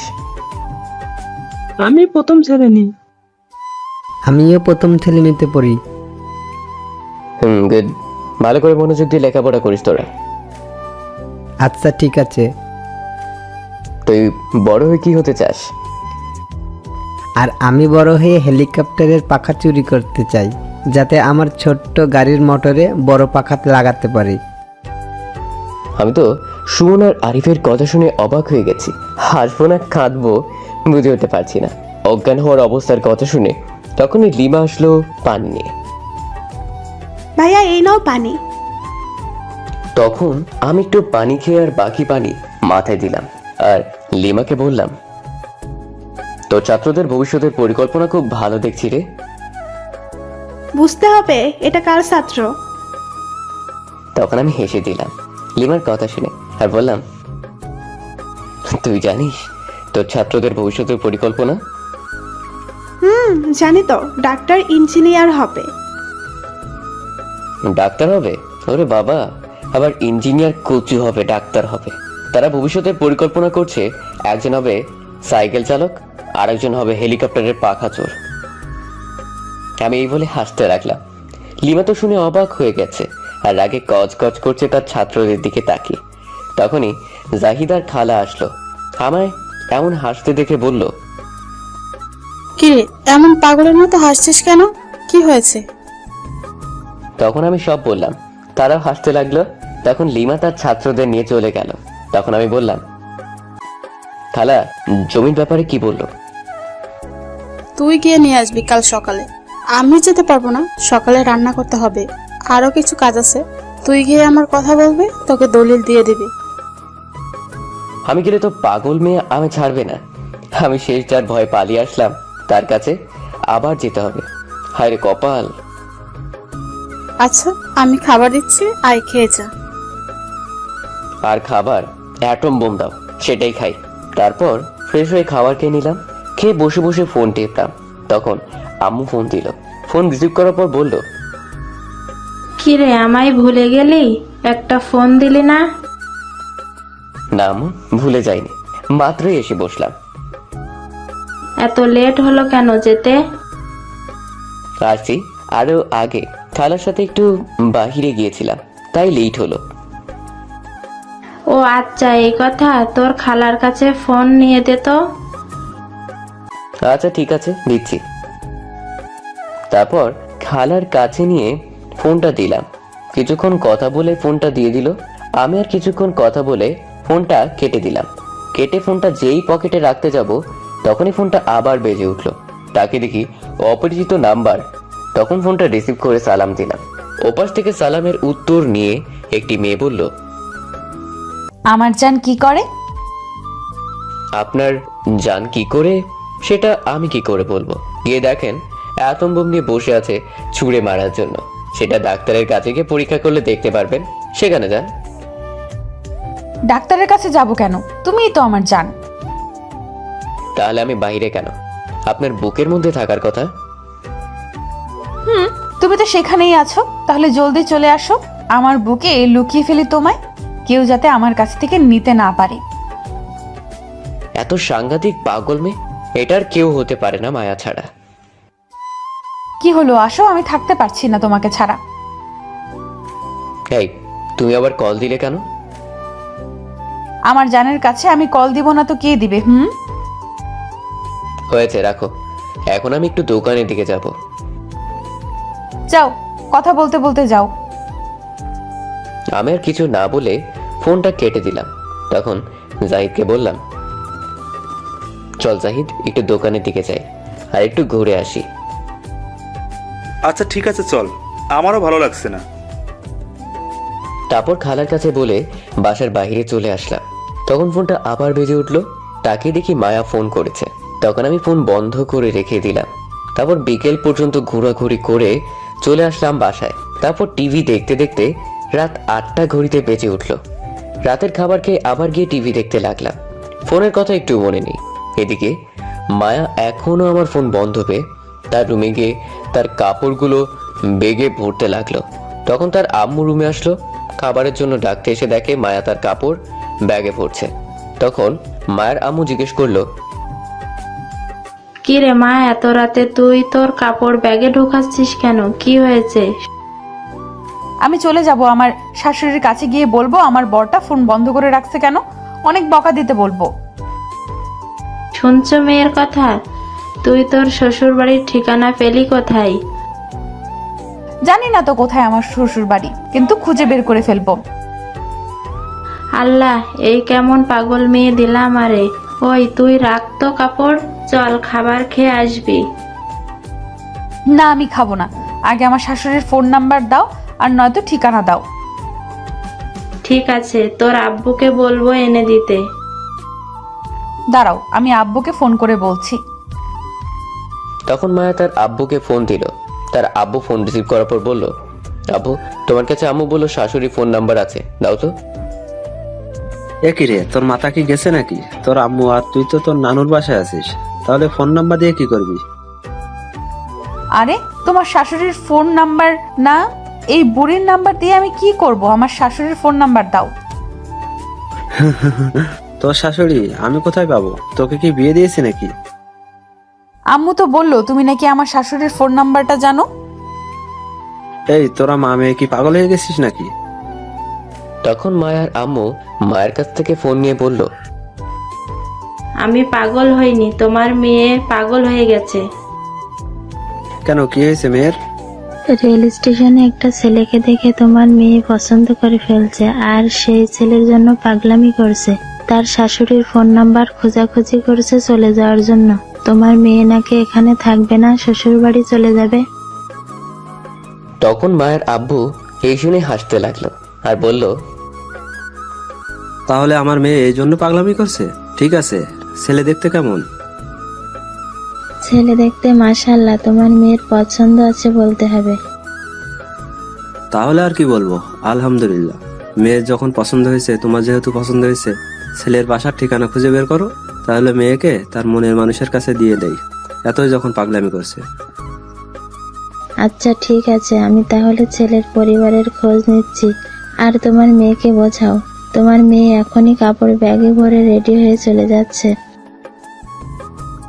আমি প্রথম শ্রেণী।
আমিও প্রথম শ্রেণীতে পড়ি।
গুড, ভালো করে মনোযোগ দিয়ে লেখাপড়া করিস তোরা।
আচ্ছা ঠিক আছে।
তুই বড় হয়ে কি হতে চাস?
আর আমি বড় হয়ে হেলিকপ্টারের পাখা চুরি করতে চাই, যাতে আমার ছোট্ট গাড়ির মোটরে বড় পাখা লাগাতে পারি।
আমি তো সুমন আর আরিফের কথা শুনে অবাক হয়ে গেছি। হাসবো না কাঁদবো বুঝে উঠতে পারছি না। অজ্ঞান হওয়ার অবস্থার কথা শুনে তখনই লিমা আসলো পানি নিয়ে।
ভাইয়া, এই নাও পানি।
তখন আমি একটু পানি খেয়ে আর বাকি পানি মাথায় দিলাম আর লিমাকে বললাম, তোর ছাত্রদের ভবিষ্যতের পরিকল্পনা খুব ভালো দেখছি রে।
বুঝতে হবে এটা কার ছাত্র।
তখন আমি হেসে দিলাম লিমার কথা শুনে আর বললাম, তুই জানিস তোর ছাত্রদের ভবিষ্যতের পরিকল্পনা?
জানি তো, ডাক্তার ইঞ্জিনিয়ার হবে।
ডাক্তার হবে? ওরে বাবা, আবার ইঞ্জিনিয়ার, কোচু হবে, ডাক্তার হবে। তারা ভবিষ্যতের পরিকল্পনা করছে, একজন হবে সাইকেল চালক, আর একজন হবে হেলিকপ্টারের পাখা চোর। আমি এই বলে হাসতে লাগলাম। লিমা তো শুনে অবাক হয়ে গেছে আর রাগে কচ করছে তার ছাত্রদের দিকে তাকিয়ে। তখনই জাহিদার খালা আসলো, আমায় এমন হাসতে দেখে বলল,
কি রে, এমন পাগলের মতো হাসছিস কেন? কি হয়েছে?
তখন আমি সব বললাম। তারাও হাসতে লাগলো। তখন লিমা তার ছাত্রদের নিয়ে চলে গেল। তখন আমি বললাম, খালা, জমির ব্যাপারে কি বললো?
তুই গিয়ে নিয়ে আসবি কাল সকালে। আমি যেতে পারবো না, সকালে রান্না করতে হবে, আরো কিছু কাজ আছে। তুই গিয়ে আমার কথা বলবি, তোকে দলিল দিয়ে দিবি।
আমি গেলে তো পাগল মেয়ে আমি ছাড়বে না। আমি শেষ যার ভয় পালিয়ে আসলাম, তার কাছে আবার যেতে হবে। হায় রে কপাল।
আচ্ছা, আমি খাবার দিচ্ছি, আয় খেয়ে যা।
আর খাবার অ্যাটম বোম দাও, সেটাই খাই। তারপর ফ্রেশ হয়ে খাবার খেয়ে নিলাম। খেয়ে বসে বসে ফোন টিপলাম। তখন আম্মু ফোন দিল। ফোন রিসিভ করার পর বলল,
কিরে আমায় ভুলে গেলি? একটা ফোন দিলি না?
না আম্মু, ভুলে যাইনি, মাত্রই এসে বসলাম।
এত লেট হলো কেন যেতে?
আসছি আরো আগে, খালার সাথে একটু বাহিরে গিয়েছিলাম, তাই লেট হলো।
ও আচ্ছা, এই কথা। তোর খালার কাছে ফোন নিয়ে দে তো।
আচ্ছা ঠিক আছে, দিচ্ছি। তারপর খালার কাছে নিয়ে ফোনটা দিলাম। কিছুক্ষণ কথা বলে ফোনটা দিয়ে দিল। আমি আর কিছুক্ষণ কথা বলে ফোনটা কেটে দিলাম। কেটে ফোনটা যেই পকেটে রাখতে যাব, তখনই ফোনটা আবার বেজে উঠলো। তাকে দেখি অপরিচিত নাম্বার। তখন ফোনটা রিসিভ করে সালাম দিলাম। ওপাশ থেকে সালামের উত্তর নিয়ে একটি মেয়ে বলল,
আমার জান কি করে?
আপনার জান কি করে সেটা আমি কি করে বলবো? গিয়ে দেখেন অ্যাটম বোম নিয়ে বসে আছে ছুঁড়ে মারার জন্য। সেটা ডাক্তারের কাছে গিয়ে পরীক্ষা করলে দেখতে পারবেন। সেখানে যান।
ডাক্তারের কাছে যাব কেন? তুমিই তো আমার জান।
তাহলে আমি বাইরে কেন? আপনার বুকের মধ্যে থাকার কথা।
তুমি তো সেখানেই আছো, তাহলে জলদি চলে আসো। আমার বুকে লুকিয়ে ফেলি তোমায়, কেউ যাতে আমার কাছ থেকে নিতে না পারে।
এত সাংঘাতিক পাগল মেয়ে এটার কেউ হতে পারে না মায়া ছাড়া।
কি হলো, আসো, আমি থাকতে পারছি না তোমাকে ছাড়া।
এই, তুমি আবার কল দিলে কেন?
আমার জানের কাছে আমি কল দিব না তো কে দিবে?
হয়েছে, রাখো। এখন আমি একটু দোকানের দিকে যাব।
যাও, কথা বলতে বলতে যাও।
আমি আর কিছু না বলে ফোনটা কেটে দিলাম। তখন জাহিদকে বললাম, চল জাহিদ, একটু দোকানের দিকে যাই আর একটু ঘুরে আসি।
আচ্ছা ঠিক আছে, চল, আমারও ভালো লাগছে না।
তারপর খালার কাছে বলে বাসার বাইরে চলে আসলাম। তখন ফোনটা আবার বেজে উঠলো। তাকে দেখি মায়া ফোন করেছে। তখন আমি ফোন বন্ধ করে রেখে দিলাম। তারপর বিকেল পর্যন্ত ঘোরাঘুরি করে চলে আসলাম বাসায়। তারপর টিভি দেখতে দেখতে রাত 8টা ঘড়িতে বেজে উঠলো। রাতের খাবার খেয়ে আবার গিয়ে টিভি দেখতে লাগলাম। ফোনের কথা একটু মনে নেই। এদিকে মায়া এখনো আমার ফোন বন্ধ পেয়ে তার রুমে গিয়ে তার কাপড়গুলো বেগে ভরতে লাগলো। তখন তার আম্মু রুমে আসলো। খাবারের জন্য ডাকতে এসে দেখে মায়া তার কাপড় ব্যাগে ভরছে। তখন মায়ের আম্মু জিজ্ঞেস করলো,
কি রে মা, এত রাতে তুই তোর কাপড় ব্যাগে ঢোকাচ্ছিস কেন? কি হয়েছে?
আমি চলে যাব, আমার শাশুড়ির কাছে গিয়ে বলবো আমার বরটা ফোন বন্ধ করে রাখছে কেন, অনেক বকা দিতে বলবো।
শুনছো মেয়ের কথা? তুই তোর শ্বশুর বাড়ির ঠিকানা পেলি কোথায়?
জানি না তো কোথায় আমার শ্বশুর বাড়ি, কিন্তু খুঁজে বের করে ফেলবো।
আল্লাহ, এই কেমন পাগল মেয়ে দিলাম আরে। ওই তুই রাখ তো কাপড়, চল খাবার খেয়ে আসবি।
না, আমি খাবো না। আগে আমার শাশুড়ির ফোন নাম্বার দাও, আর নয়তো ঠিকানা দাও।
ঠিক আছে, তোর আব্বুকে বলবো এনে দিতে।
দাঁড়াও, আমি আব্বুকে ফোন করে বলছি।
তখন মায়া তার আব্বুকে ফোন দিল। তার আব্বু ফোন রিসিভ করার পর বলল, আব্বু, তোমার কাছে আম্মু বললো শাশুড়ি ফোন নাম্বার আছে, দাও তো।
একই রে, তোর মাথা কি গেছে নাকি? তোর আম্মু আর তুই তো তোর নানুর বাসায় আছিস, তাহলে ফোন নাম্বার দিয়ে কি করবি?
আরে, তোমার শাশুড়ির ফোন নাম্বার না, এই বুড়ির নাম্বার দিয়ে আমি কি করব? আমার শাশুড়ির ফোন নাম্বার দাও।
তোর শাশুড়ি আমি কোথায় পাবো? তোকে কি বিয়ে দিয়েছে নাকি?
আম্মু তো বললো তুমি নাকি আমার শাশুড়ির ফোন নাম্বারটা জানো।
এই তোরা মা মেয়ে কি পাগল হয়ে গেছিস নাকি?
তখন মায়ার আম্মু মায়ের কাছ থেকে ফোন নিয়ে বলল,
আমি পাগল হইনি, তোমার মেয়ে পাগল হয়ে গেছে।
কেন, কি হয়েছে মেয়ের?
রেল স্টেশনে একটা ছেলেকে দেখে তোমার মেয়ে পছন্দ করে ফেলছে, আর সেই ছেলের জন্য পাগলামি করছে। তার শাশুড়ির ফোন নাম্বার খোঁজাখুঁজি করছে চলে যাওয়ার জন্য। তোমার মেয়ে নাকি এখানে থাকবে না, শ্বশুর বাড়ি চলে যাবে।
তখন মায়ের আব্বু এই শুনে হাসতে লাগলো আর বলল,
তাহলে আমার মেয়ে এই জন্য পাগলামি করছে? ঠিক আছে, ছেলে দেখতে কেমন?
ছেলে দেখতে মাশাআল্লাহ, তোমার মেয়ের পছন্দ আছে বলতে হবে।
তাহলে আর কি বলবো, আলহামদুলিল্লাহ। মেয়ের যখন পছন্দ হয়েছে, তোমার যেহেতু পছন্দ হয়েছে, ছেলের বাসার ঠিকানা খুঁজে বের করো, তাহলে মেয়েকে তার মনের মানুষের কাছে দিয়ে দেই। এতই যখন পাগলামি করছে।
আচ্ছা ঠিক আছে, আমি তাহলে ছেলের পরিবারের খোঁজ নিচ্ছি। আর তোমার মেয়েকে বোঝাও, তোমার মেয়ে এখনই কাপড় ব্যাগে ভরে রেডি হয়ে চলে যাচ্ছে।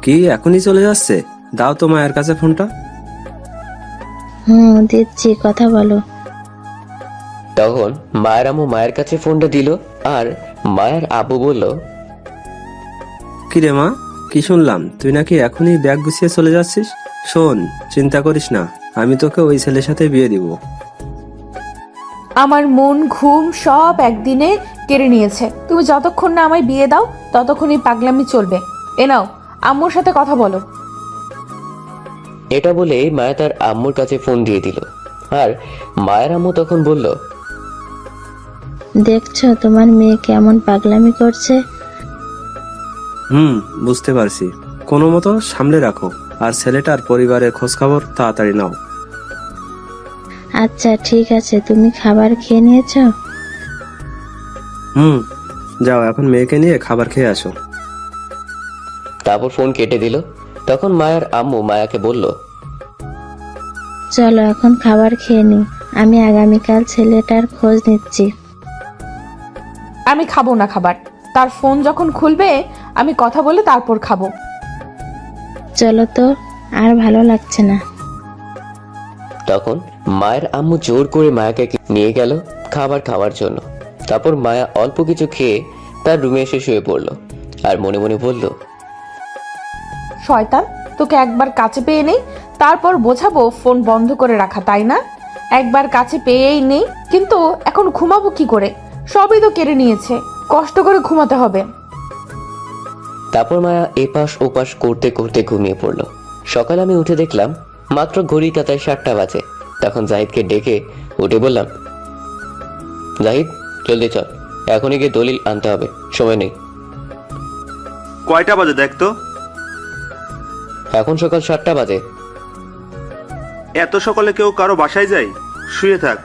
কি এখনই চলে যাচ্ছে? দাও তো মায়ের কাছে ফোনটা।
দিচ্ছি, কথা বলো।
তখন মায়ের আম্মু মায়ের কাছে ফোনটা দিল আর মায়ের আব্বু বলল,
কি রে মা, কি শুনলাম তুই নাকি এখনই ব্যাগ গুছিয়ে চলে যাচ্ছিস? শোন, চিন্তা করিস না, আমি তোকে ওই ছেলের সাথে বিয়ে দিব।
আমার মন ঘুম সব একদিনে কেড়ে নিয়েছে। তুমি যতক্ষণ না আমায় বিয়ে দাও ততক্ষণই পাগলামি চলবে। এ নাও, আম্মুর সাথে কথা বলো।
এটা বলে মায়া তার আম্মুর কাছে ফোন দিয়ে দিল আর মায়ের আম্মু তখন বলল,
দেখছো তোমার মেয়ে কেমন পাগলামি করছে।
বুঝতে পারছি। কোনো মতো সামলে রাখো, আর ছেলেটার পরিবারের খোঁজ খবর তাড়াতাড়ি নাও।
আচ্ছা ঠিক আছে, তুমি খাবার খেয়ে নিয়েছো?
যাও, এখন মেয়েকে নিয়ে খাবার খেয়ে আসো।
তারপর ফোন কেটে দিল। তখন মায়ের আম্মু মায়াকে বলল,
চলো এখন খাবার খেয়ে নিই, আমি আগামীকাল ছেলেটার খোঁজ নিচ্ছি।
আমি খাবো না খাবার। তার ফোন যখন খুলবে আমি কথা বলে তারপর খাবো।
চলো তো, আর ভালো লাগছে না।
তখন মায়ের আম্মু জোর করে মায়াকে নিয়ে গেল খাবার খাওয়ার জন্য। তারপর মায়া অল্প কিছু খেয়ে তার রুমে এসে শুয়ে পড়ল আর মনে মনে বলল,
শয়তান, তোকে একবার কাছে পেয়ে নেই, তারপর বোঝাবো ফোন বন্ধ করে রাখা, তাই না? একবার কাছে পেয়েই নেই, কিন্তু এখন ঘুমাবো কি করে? সবই তো কেড়ে নিয়েছে, কষ্ট করে ঘুমাতে হবে।
তারপর মায়া এপাশ ওপাশ করতে করতে ঘুমিয়ে পড়ল। সকালে আমি উঠে দেখলাম মাত্র ঘড়ি কাঁটায় 7টা বাজে। তখন জাহিদকে ডেকে উঠে বললাম, জাহিদ জলদি চল, এখনই গিয়ে দলিল আনতে হবে, সময় নেই।
কয়টা বাজে দেখ তো?
এখন সকাল 7টা বাজে।
এত সকালে কেউ কারো বাসায় যায়? শুয়ে থাক,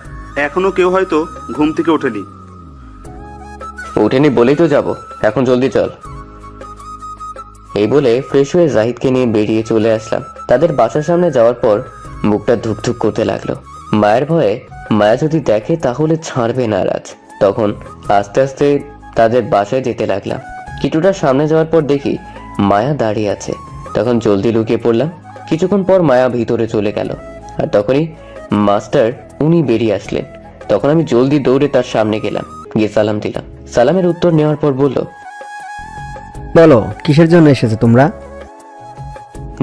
এখনো কেউ হয়তো ঘুম থেকে ওঠেনি।
উঠেনি বলেই তো যাব, এখন জলদি চল। এই বলে ফ্রেশ হয়ে জাহিদকে নিয়ে বেরিয়ে চলে আসলাম। তাদের বাসার সামনে যাওয়ার পর বুকটা ধুকধুক করতে লাগলো। মায়ের ভয়ে মায়া যদি দেখে তাহলে ছাড়বে না রাজ। তখন আস্তে আস্তে তাদের বাসায় যেতে লাগলাম। কিছুটা সামনে যাওয়ার পর দেখি মায়া দাঁড়িয়ে আছে। তখন জলদি লুকিয়ে পড়লাম। কিছুক্ষণ পর মায়া ভিতরে চলে গেল আর তখনই মাস্টার উনি বেরিয়ে আসলেন। তখন আমি জলদি দৌড়ে তার সামনে গেলাম, গিয়ে সালাম দিলাম। সালামের উত্তর নেওয়ার পর বলল,
বলো কিসের জন্য এসেছো তোমরা?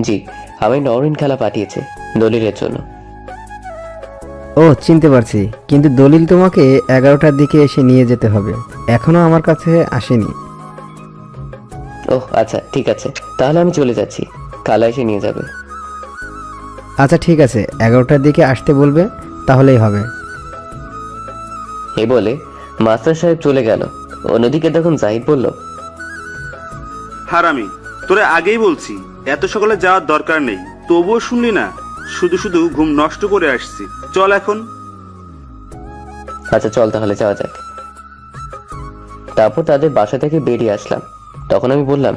জি, আমি নওরিন খালা পাঠিয়েছে দলিলের জন্য।
ও চিনতে পারছি, কিন্তু দলিল তোমাকে 11টার দিকে এসে নিয়ে যেতে হবে, এখনো আমার কাছে আসেনি।
ওহ আচ্ছা ঠিক আছে, তাহলে আমি চলে যাচ্ছি, খালা এসে নিয়ে যাবে।
আচ্ছা ঠিক আছে, 11টার দিকে আসতে বলবে, তাহলেই হবে।
এই বলে মাস্টার সাহেব চলে গেল। অন্যদিকে তখন জাহিদ বলল,
হারামি, তোরে আগেই বলছি এত সকালে যাওয়ার দরকার নেই, তবুও শুনলি না। শুধু শুধু ঘুম নষ্ট করে আসছি, চল এখন।
আচ্ছা চল তাহলে যাওয়া যাক। তারপর তাদের বাসা থেকে বেরিয়ে আসলাম। তখন আমি বললাম,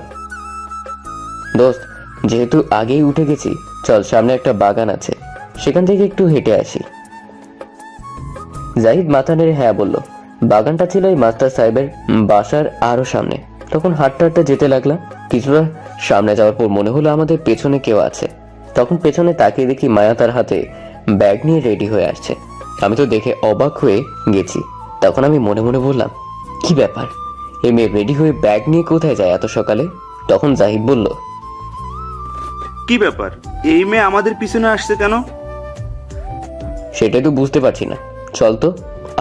দোস্ত যেহেতু আগেই উঠে গেছি, চল সামনে একটা বাগান আছে, সেখান থেকে একটু হেঁটে আসি। জাহিদ মাথা নেড়ে হ্যাঁ বলল। বাগানটা ছিল এই মাস্টার সাহেবের বাসার আরো সামনে। তখন হাঁটতে হাঁটতে যেতে লাগলাম। কিছুটা সামনে যাওয়ার পর মনে হলো আমাদের পেছনে কেউ আছে। তখন পেছনে তাকিয়ে দেখি মায়া তার হাতে ব্যাগ নিয়ে রেডি হয়ে আসছে। আমি তো দেখে অবাক হয়ে গেছি। তখন আমি মনে মনে বললাম, কি ব্যাপার, এই মেয়ে রেডি হয়ে ব্যাগ নিয়ে কোথায় যায় এত সকালে? তখন জাহিদ বলল,
কি ব্যাপার, এই মেয়ে আমাদের পিছনে আসছে কেন?
সেটাই তো বুঝতে পারছি না। চল তো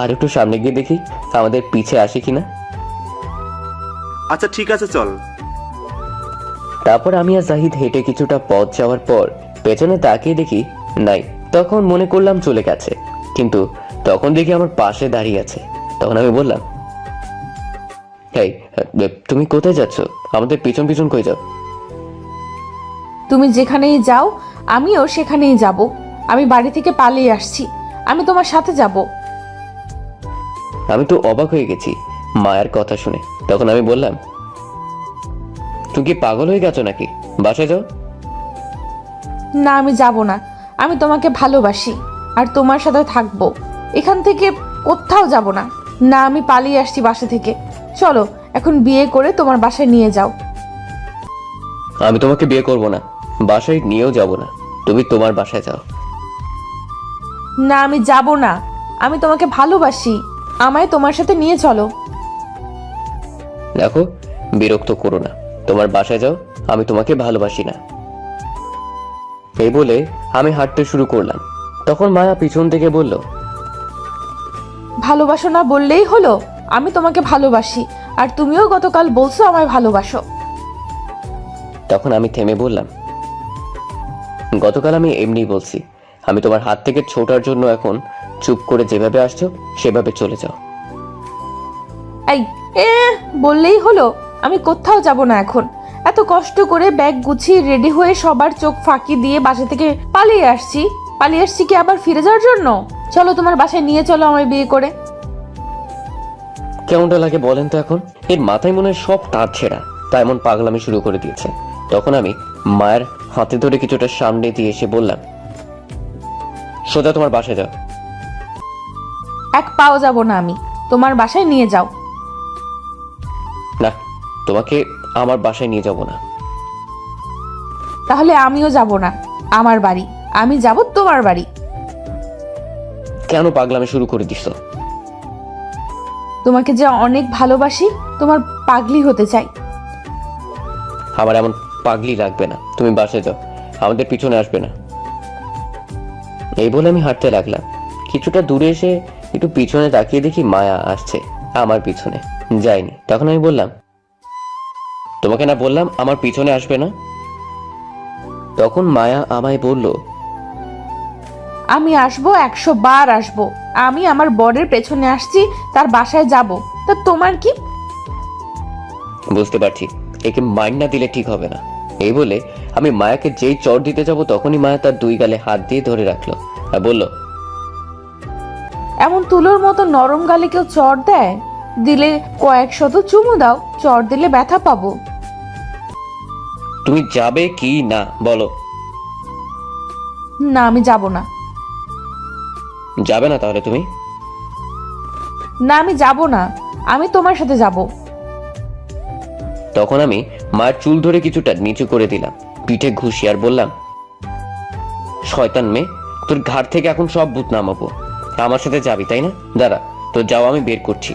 আর একটু সামনে গিয়ে দেখি আমাদের পিছে আসে কিনা।
আচ্ছা ঠিক আছে, চল।
তারপর আমি আর জাহিদ হেঁটে কিছুটা পথ যাওয়ার পর পেছনে তাকিয়ে দেখি নাই। তখন মনে করলাম চলে গেছে, কিন্তু তখন দেখি আমার পাশে দাঁড়িয়ে আছে। তখন আমি বললাম, এই তুমি কোথায় যাচ্ছ? আমাদের পিছন পিছন কই যাও?
তুমি যেখানেই যাও আমিও সেখানেই যাব। আমি বাড়ি থেকে পালিয়ে আসছি, আমি তোমার সাথে যাব।
আমি তো অবাক হয়ে গেছি মায়ের কথা শুনে। তখন আমি বললাম, তুমি কি পাগল হয়ে গেছো নাকি? বাসায় যাও।
না, আমি যাব না। আমি তোমাকে ভালোবাসি আর তোমার সাথে থাকবো। এখান থেকে কোথাও যাব না। না, আমি পালিয়ে আসছি বাসা থেকে। চলো এখন বিয়ে করে তোমার বাসায় নিয়ে যাও।
আমি তোমাকে বিয়ে করব না, বাসায় নিয়েও যাব না। তুমি তোমার বাসায় যাও।
না, আমি যাব না। আমি তোমাকে ভালোবাসি, আমায় তোমার সাথে নিয়ে চলো।
দেখো, বিরক্ত করো না, তোমার বাসায় যাও। আমি তোমাকে ভালোবাসি না। এই বলে আমি হাঁটতে শুরু করলাম। তখন মায়া পিছন থেকে বলল,
ভালোবাসো না বললেই হলো? আমি তোমাকে ভালোবাসি আর তুমিও গতকাল বলছো আমায় ভালোবাসো।
তখন আমি থেমে বললাম, গতকাল আমি এমনি বলছি। আমি তোমার হাত থেকে ছোটার জন্য এখন চুপ করে যেভাবে আসছো সেভাবে চলে যাও।
এই বললেই হলো? আমি কোথাও যাব না এখন। এত কষ্ট করে ব্যাগ গুছিয়ে রেডি হয়ে সবার চোখ ফাঁকি দিয়ে বাসা থেকে পালিয়ে আসছি কি আবার ফিরে যাওয়ার জন্য? চলো তোমার বাসায় নিয়ে চলো আমায় বিয়ে করে।
কেমনটা লাগে বলেন তো এখন? এর মাথায় মনে হয় সব তার ছেঁড়া, তাই এমন পাগলামি শুরু করে দিয়েছে। তখন আমি মায়ের হাতে ধরে কিছুটা সামনে দিয়ে এসে বললাম, সোজা তোমার বাসায় যাও।
এক পাও যাব না আমি। তোমার বাসায় নিয়ে যাও।
না, তোমাকে আমার বাসায় নিয়ে যাব না।
তাহলে আমিও যাব না আমার বাড়ি, আমি যাব তোমার বাড়ি।
কেন পাগলামি শুরু করে দিছ?
তোমাকে যে অনেক ভালোবাসি, তোমার পাগলি হতে চাই।
আমার এমন পাগলি লাগবে না, তুমি বাসায় যাও, আমাদের পিছনে আসবে না। এই বলে আমি হাঁটতে লাগলাম। কিছুটা দূরে এসে একটু পিছনে তাকিয়ে দেখি মায়া আসছে আমার পিছনে। যায়নি। তখন আমি বললাম, তোমাকে না বললাম আমার পিছনে আসবে না? তখন মায়া আমায় বলল,
আমি আসবো, 100 বার আসবো। আমি আমার বরের পেছনে আসছি, তার বাসায় যাব। তা তোমার কি?
বুঝতে পারছি, একে মাইন্ড না দিলে ঠিক হবে না। এই বলে আমি মায়াকে যেই চড় দিতে যাব তখনই মায়া তার দুই গালে হাত দিয়ে ধরে রাখলো আর বলল,
এমন তুলোর মতো নরম গালে কেউ চড় দেয়? দিলে কয়েক শত চুমু দাও, চড় দিলে ব্যথা পাবো।
তুমি যাবে কি না বলো?
না, আমি যাব না।
যাবে না তাহলে তুমি?
না, আমি যাব না। আমি তোমার সাথে যাব।
তখন আমি মায়ের চুল ধরে কিছুটা নিচু করে দিলাম, পিঠে ঘুষি, আর বললাম, শয়তান মেয়ে, তোর ঘাট থেকে এখন সব ভূত নামাবো। আমার সাথে যাবি তাই না? দাঁড়া, তোর যাও আমি বের করছি।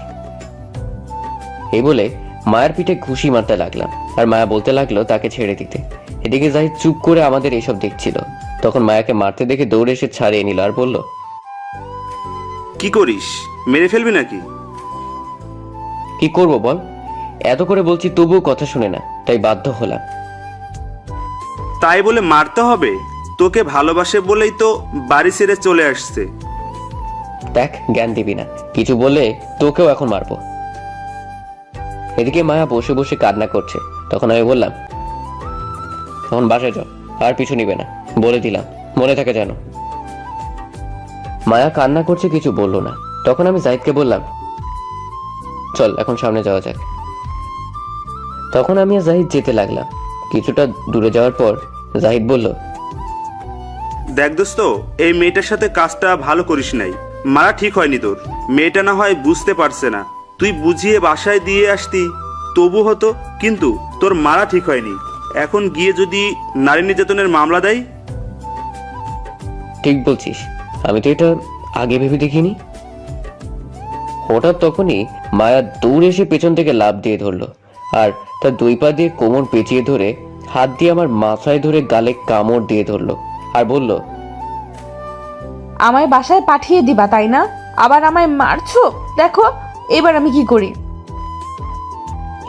এই বলে মায়ের পিঠে ঘুষি মারতে লাগলাম আর মায়া বলতে লাগলো তাকে ছেড়ে দিতে। এদিকে জাহিদ চুপ করে আমাদের এসব দেখছিল। তখন মায়াকে মারতে দেখে দৌড়ে এসে ছাড়িয়ে নিল আর বলল,
কি করিস, মেরে ফেলবি নাকি?
কি করব বল? এত করে বলছি তবুও কথা শুনে না, তাই বাধ্য হলাম।
তাই বলে মারতে হবে? তোকে ভালোবাসে বলেই তো বাড়ি ছেড়ে চলে আসছে।
দেখ, জ্ঞান দিবি না, কিছু বললে তোকেও এখন মারবো। এদিকে মায়া বসে বসে কান্না করছে। তখন আমি বললাম, তখন বাসায় যাও, আর পিছু নিবে না, বলে দিলাম, মনে থাকে যেন। মায়া কান্না করছে, কিছু বললো না। তখন আমি জাহিদকে বললাম, চল এখন সামনে যাওয়া যাক। তখন আমি আর জাহিদ যেতে লাগলাম। কিছুটা দূরে যাওয়ার পর জাহিদ বলল,
দেখ দোস্ত, এই মেয়েটার সাথে কাজটা ভালো করিস নাই, মারা ঠিক হয়নি তোর। মেয়েটা না হয় বুঝতে পারছে না, তুই বুঝিয়ে বাসায় দিয়ে আসতি তবু হতো, কিন্তু তোর মারা ঠিক হয়নি। এখন গিয়ে যদি নারী নির্যাতনের মামলা দেয়।
ঠিক বলছিস, আমি তো এটা আগে ভেবে দেখিনি। হঠাৎ তখনই মায়া দৌড়ে এসে পেছন থেকে লাফ দিয়ে ধরলো, আর তার দুই পা দিয়ে কোমর পেঁচিয়ে ধরে হাত দিয়ে আমার মাথায় ধরে গালে কামড় দিয়ে ধরলো আর বলল,
আমায় বাসায় পাঠিয়ে দিবা তাই না? আবার আমায় মারছো, দেখো এবার আমি কি করি।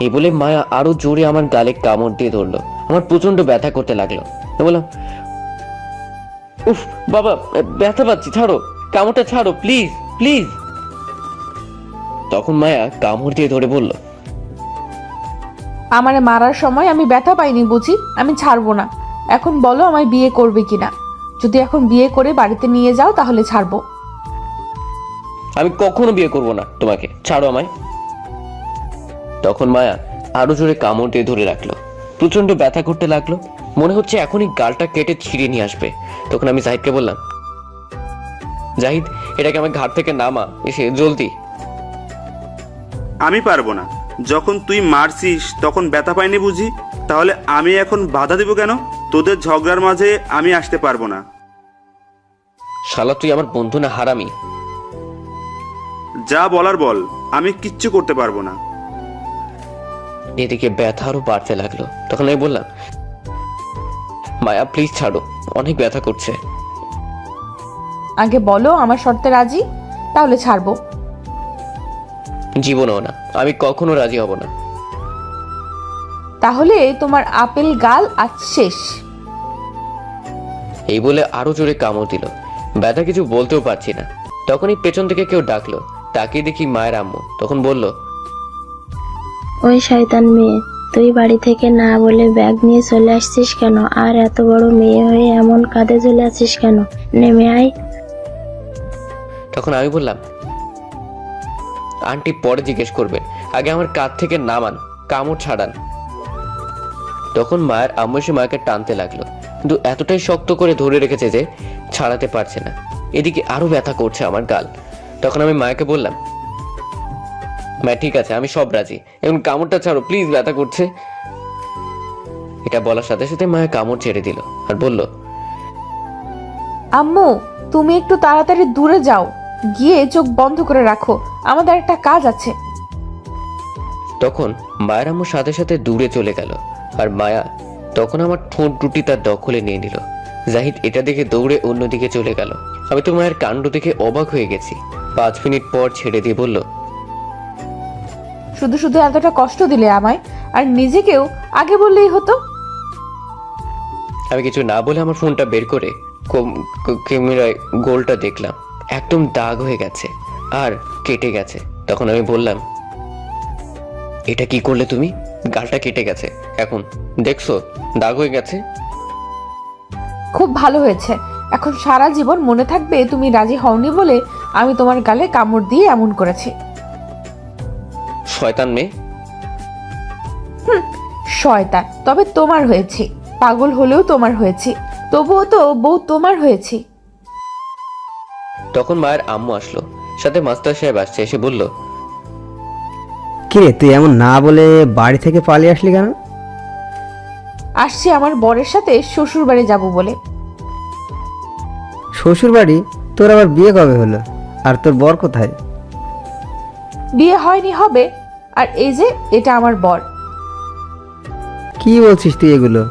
এই বলে মায়া আরো জোরে আমার গালে কামড় দিয়ে ধরলো। আমার প্রচন্ড ব্যথা করতে লাগলো। আমি বললাম, উফ বাবা, ব্যথা পাচ্ছি, ছাড়ো, কামড়টা ছাড়ো, প্লিজ প্লিজ। তখন মায়া কামড় দিয়ে ধরে বলল,
আমারে মারার সময় আমি ব্যথা পাইনি বুঝি? আমি ছাড়বো না। এখন বলো আমায় বিয়ে করবে কিনা? যদি এখন বিয়ে করে বাড়িতে নিয়ে যাও তাহলে ছাড়বো।
আমি কখনো বিয়ে করব না তোমাকে, ছাড়ো আমায়। তখন মায়া আরো জোরে কামড় দিয়ে ধরে রাখলো। প্রচন্ড ব্যথা করতে লাগলো, মনে হচ্ছে এখনই গালটা কেটে ছিঁড়ে নিয়ে আসবে। তখন আমি জাহিদকে বললাম, জাহিদ, এটাকে আমার ঘাট থেকে নামা, এসে জলদি।
আমি পারবো না। যখন তুই মারছিস তখন ব্যথা পাইনি বুঝি? তাহলে আমি এখন বাধা দেব কেন? তোদের ঝগড়ার মাঝে আমি আসতে পারবো না।
শালা তুই আমার বন্ধু না হারামি?
যা বলার বল, আমি কিচ্ছু করতে পারবো না।
এদিকে ব্যথা আরো বাড়তে লাগলো। তখন আমি বললাম, মায়া প্লিজ ছাড়ো, অনেক ব্যথা করছে।
আগে বলো আমার শর্তে রাজি, তাহলে ছাড়বো।
জীবনেও না, আমি কখনো রাজি হব না।
তাহলে তোমার আপেল গাল আজ শেষ।
এই বলে আরো জোরে কামড় দিল। ব্যথা কিছু বলতেও পারছি না। তখনই পেছন থেকে কেউ ডাকলো, তাকিয়ে দেখি মায়ের আম্মু। তখন বলল,
ওই শয়তান মেয়ে, তুই বাড়ি থেকে না বলে ব্যাগ নিয়ে চলে আসছিস কেন? আর এত বড় মেয়ে হয়ে এমন কাঁধে চলে আসছিস কেন? নেমে আয়।
তখন আমি বললাম, আন্টি পরে জিজ্ঞেস করবেন, আগে আমার কাঁধ থেকে নামান, কামড় ছাড়ান। তখন মায়ের আম্মু এসে মাকে টানতে লাগলো, কিন্তু এতটাই শক্ত করে ধরে রেখেছে যে ছাড়াতে পারছে না। এদিকে আরো ব্যথা করছে আমার গাল। তখন আমি মায়াকে বললাম, মা ঠিক আছে, আমি সব রাজি, এখন কামড়টা ছাড়ো প্লিজ, ব্যথা করছে। এটা বলার সাথে সাথে মায়া কামড় ছেড়ে দিল আর বলল,
আম্মু তুমি একটু তাড়াতাড়ি দূরে যাও, গিয়ে চোখ বন্ধ করে রাখো, আমাদের একটা কাজ আছে।
তখন মায়ের আম্মু সাথে সাথে দূরে চলে গেল, আর মায়া তখন আমার ঠোঁট দুটি তার দখলে নিয়ে নিল। জাহিদ এটা দেখে দৌড়ে অন্যদিকে চলে গেল। আমি তো মায়ের কাণ্ড দেখে অবাক হয়ে গেছি। 5 মিনিট পর ছেড়ে দিয়ে বলল,
শুধু শুধু এতটা কষ্ট দিলে আমায়, আর নিজেকেও আগে বললেই হতো।
আমি কিছু না বলে আমার ফোনটা বের করে ক্যামেরায় গোলটা দেখলাম, একদম দাগ হয়ে গেছে আর কেটে গেছে। তখন আমি বললাম, এটা কি করলে তুমি? গালটা কেটে গেছে, এখন দেখছো দাগ হয়ে গেছে।
খুব ভালো হয়েছে, এখন সারা জীবন মনে থাকবে তুমি রাজি হওনি বলে আমি তোমার গালে কামড় দিয়ে এমন করেছি।
শয়তান মেয়ে।
শয়তান তবে তোমার হয়েছি, পাগল হলেও তোমার হয়েছি, তবুও তো বউ তোমার হয়েছি।
তখন মায়ের আম্মু আসলো, সাথে মাস্টার সাহেব আসছে, এসে বলল,
কিরে, তুই এমন না বলে বাড়ি থেকে পালিয়ে আসলি কেন?
আসছি আমার বরের সাথে শ্বশুর বাড়ি যাবো বলে।
শ্বশুর বাড়ি? তোর আবার বিয়ে কবে হলো? আর তোর বর কোথায়?
বিয়ে হয়নি, হবে। আর এই যে এটা আমার বর।
কি বলছিস তুই এগুলো?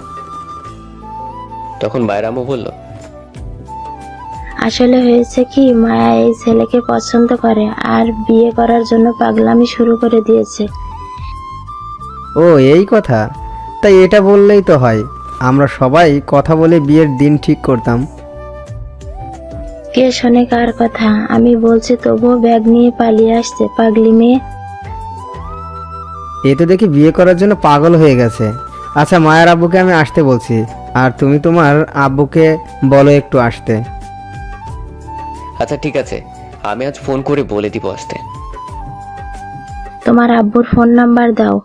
তখন মায়ের আম্মু বলল,
আসলে হয়েছে কি, মায়া এই ছেলেকে পছন্দ করে আর বিয়ে করার জন্য পাগলামি শুরু করে দিয়েছে।
ও এই কথা? তাই এটা বললেই তো হয়, আমরা সবাই কথা বলে বিয়ের দিন ঠিক করতাম।
কে শোনে কার কথা? আমি বলছি তবুও ব্যাগ নিয়ে পালিয়ে আসছে, পাগলি মেয়ে।
এ তো দেখি বিয়ে করার জন্য পাগল হয়ে গেছে। আচ্ছা, মায়ের আব্বুকে আমি আসতে বলছি, আর তুমি তোমার আব্বুকে বলো একটু আসতে।
আচ্ছা ঠিক আছে, আমি আজ ফোন করে বলে দিব আসতে।
তোমার আব্বুর ফোন নাম্বার দাও।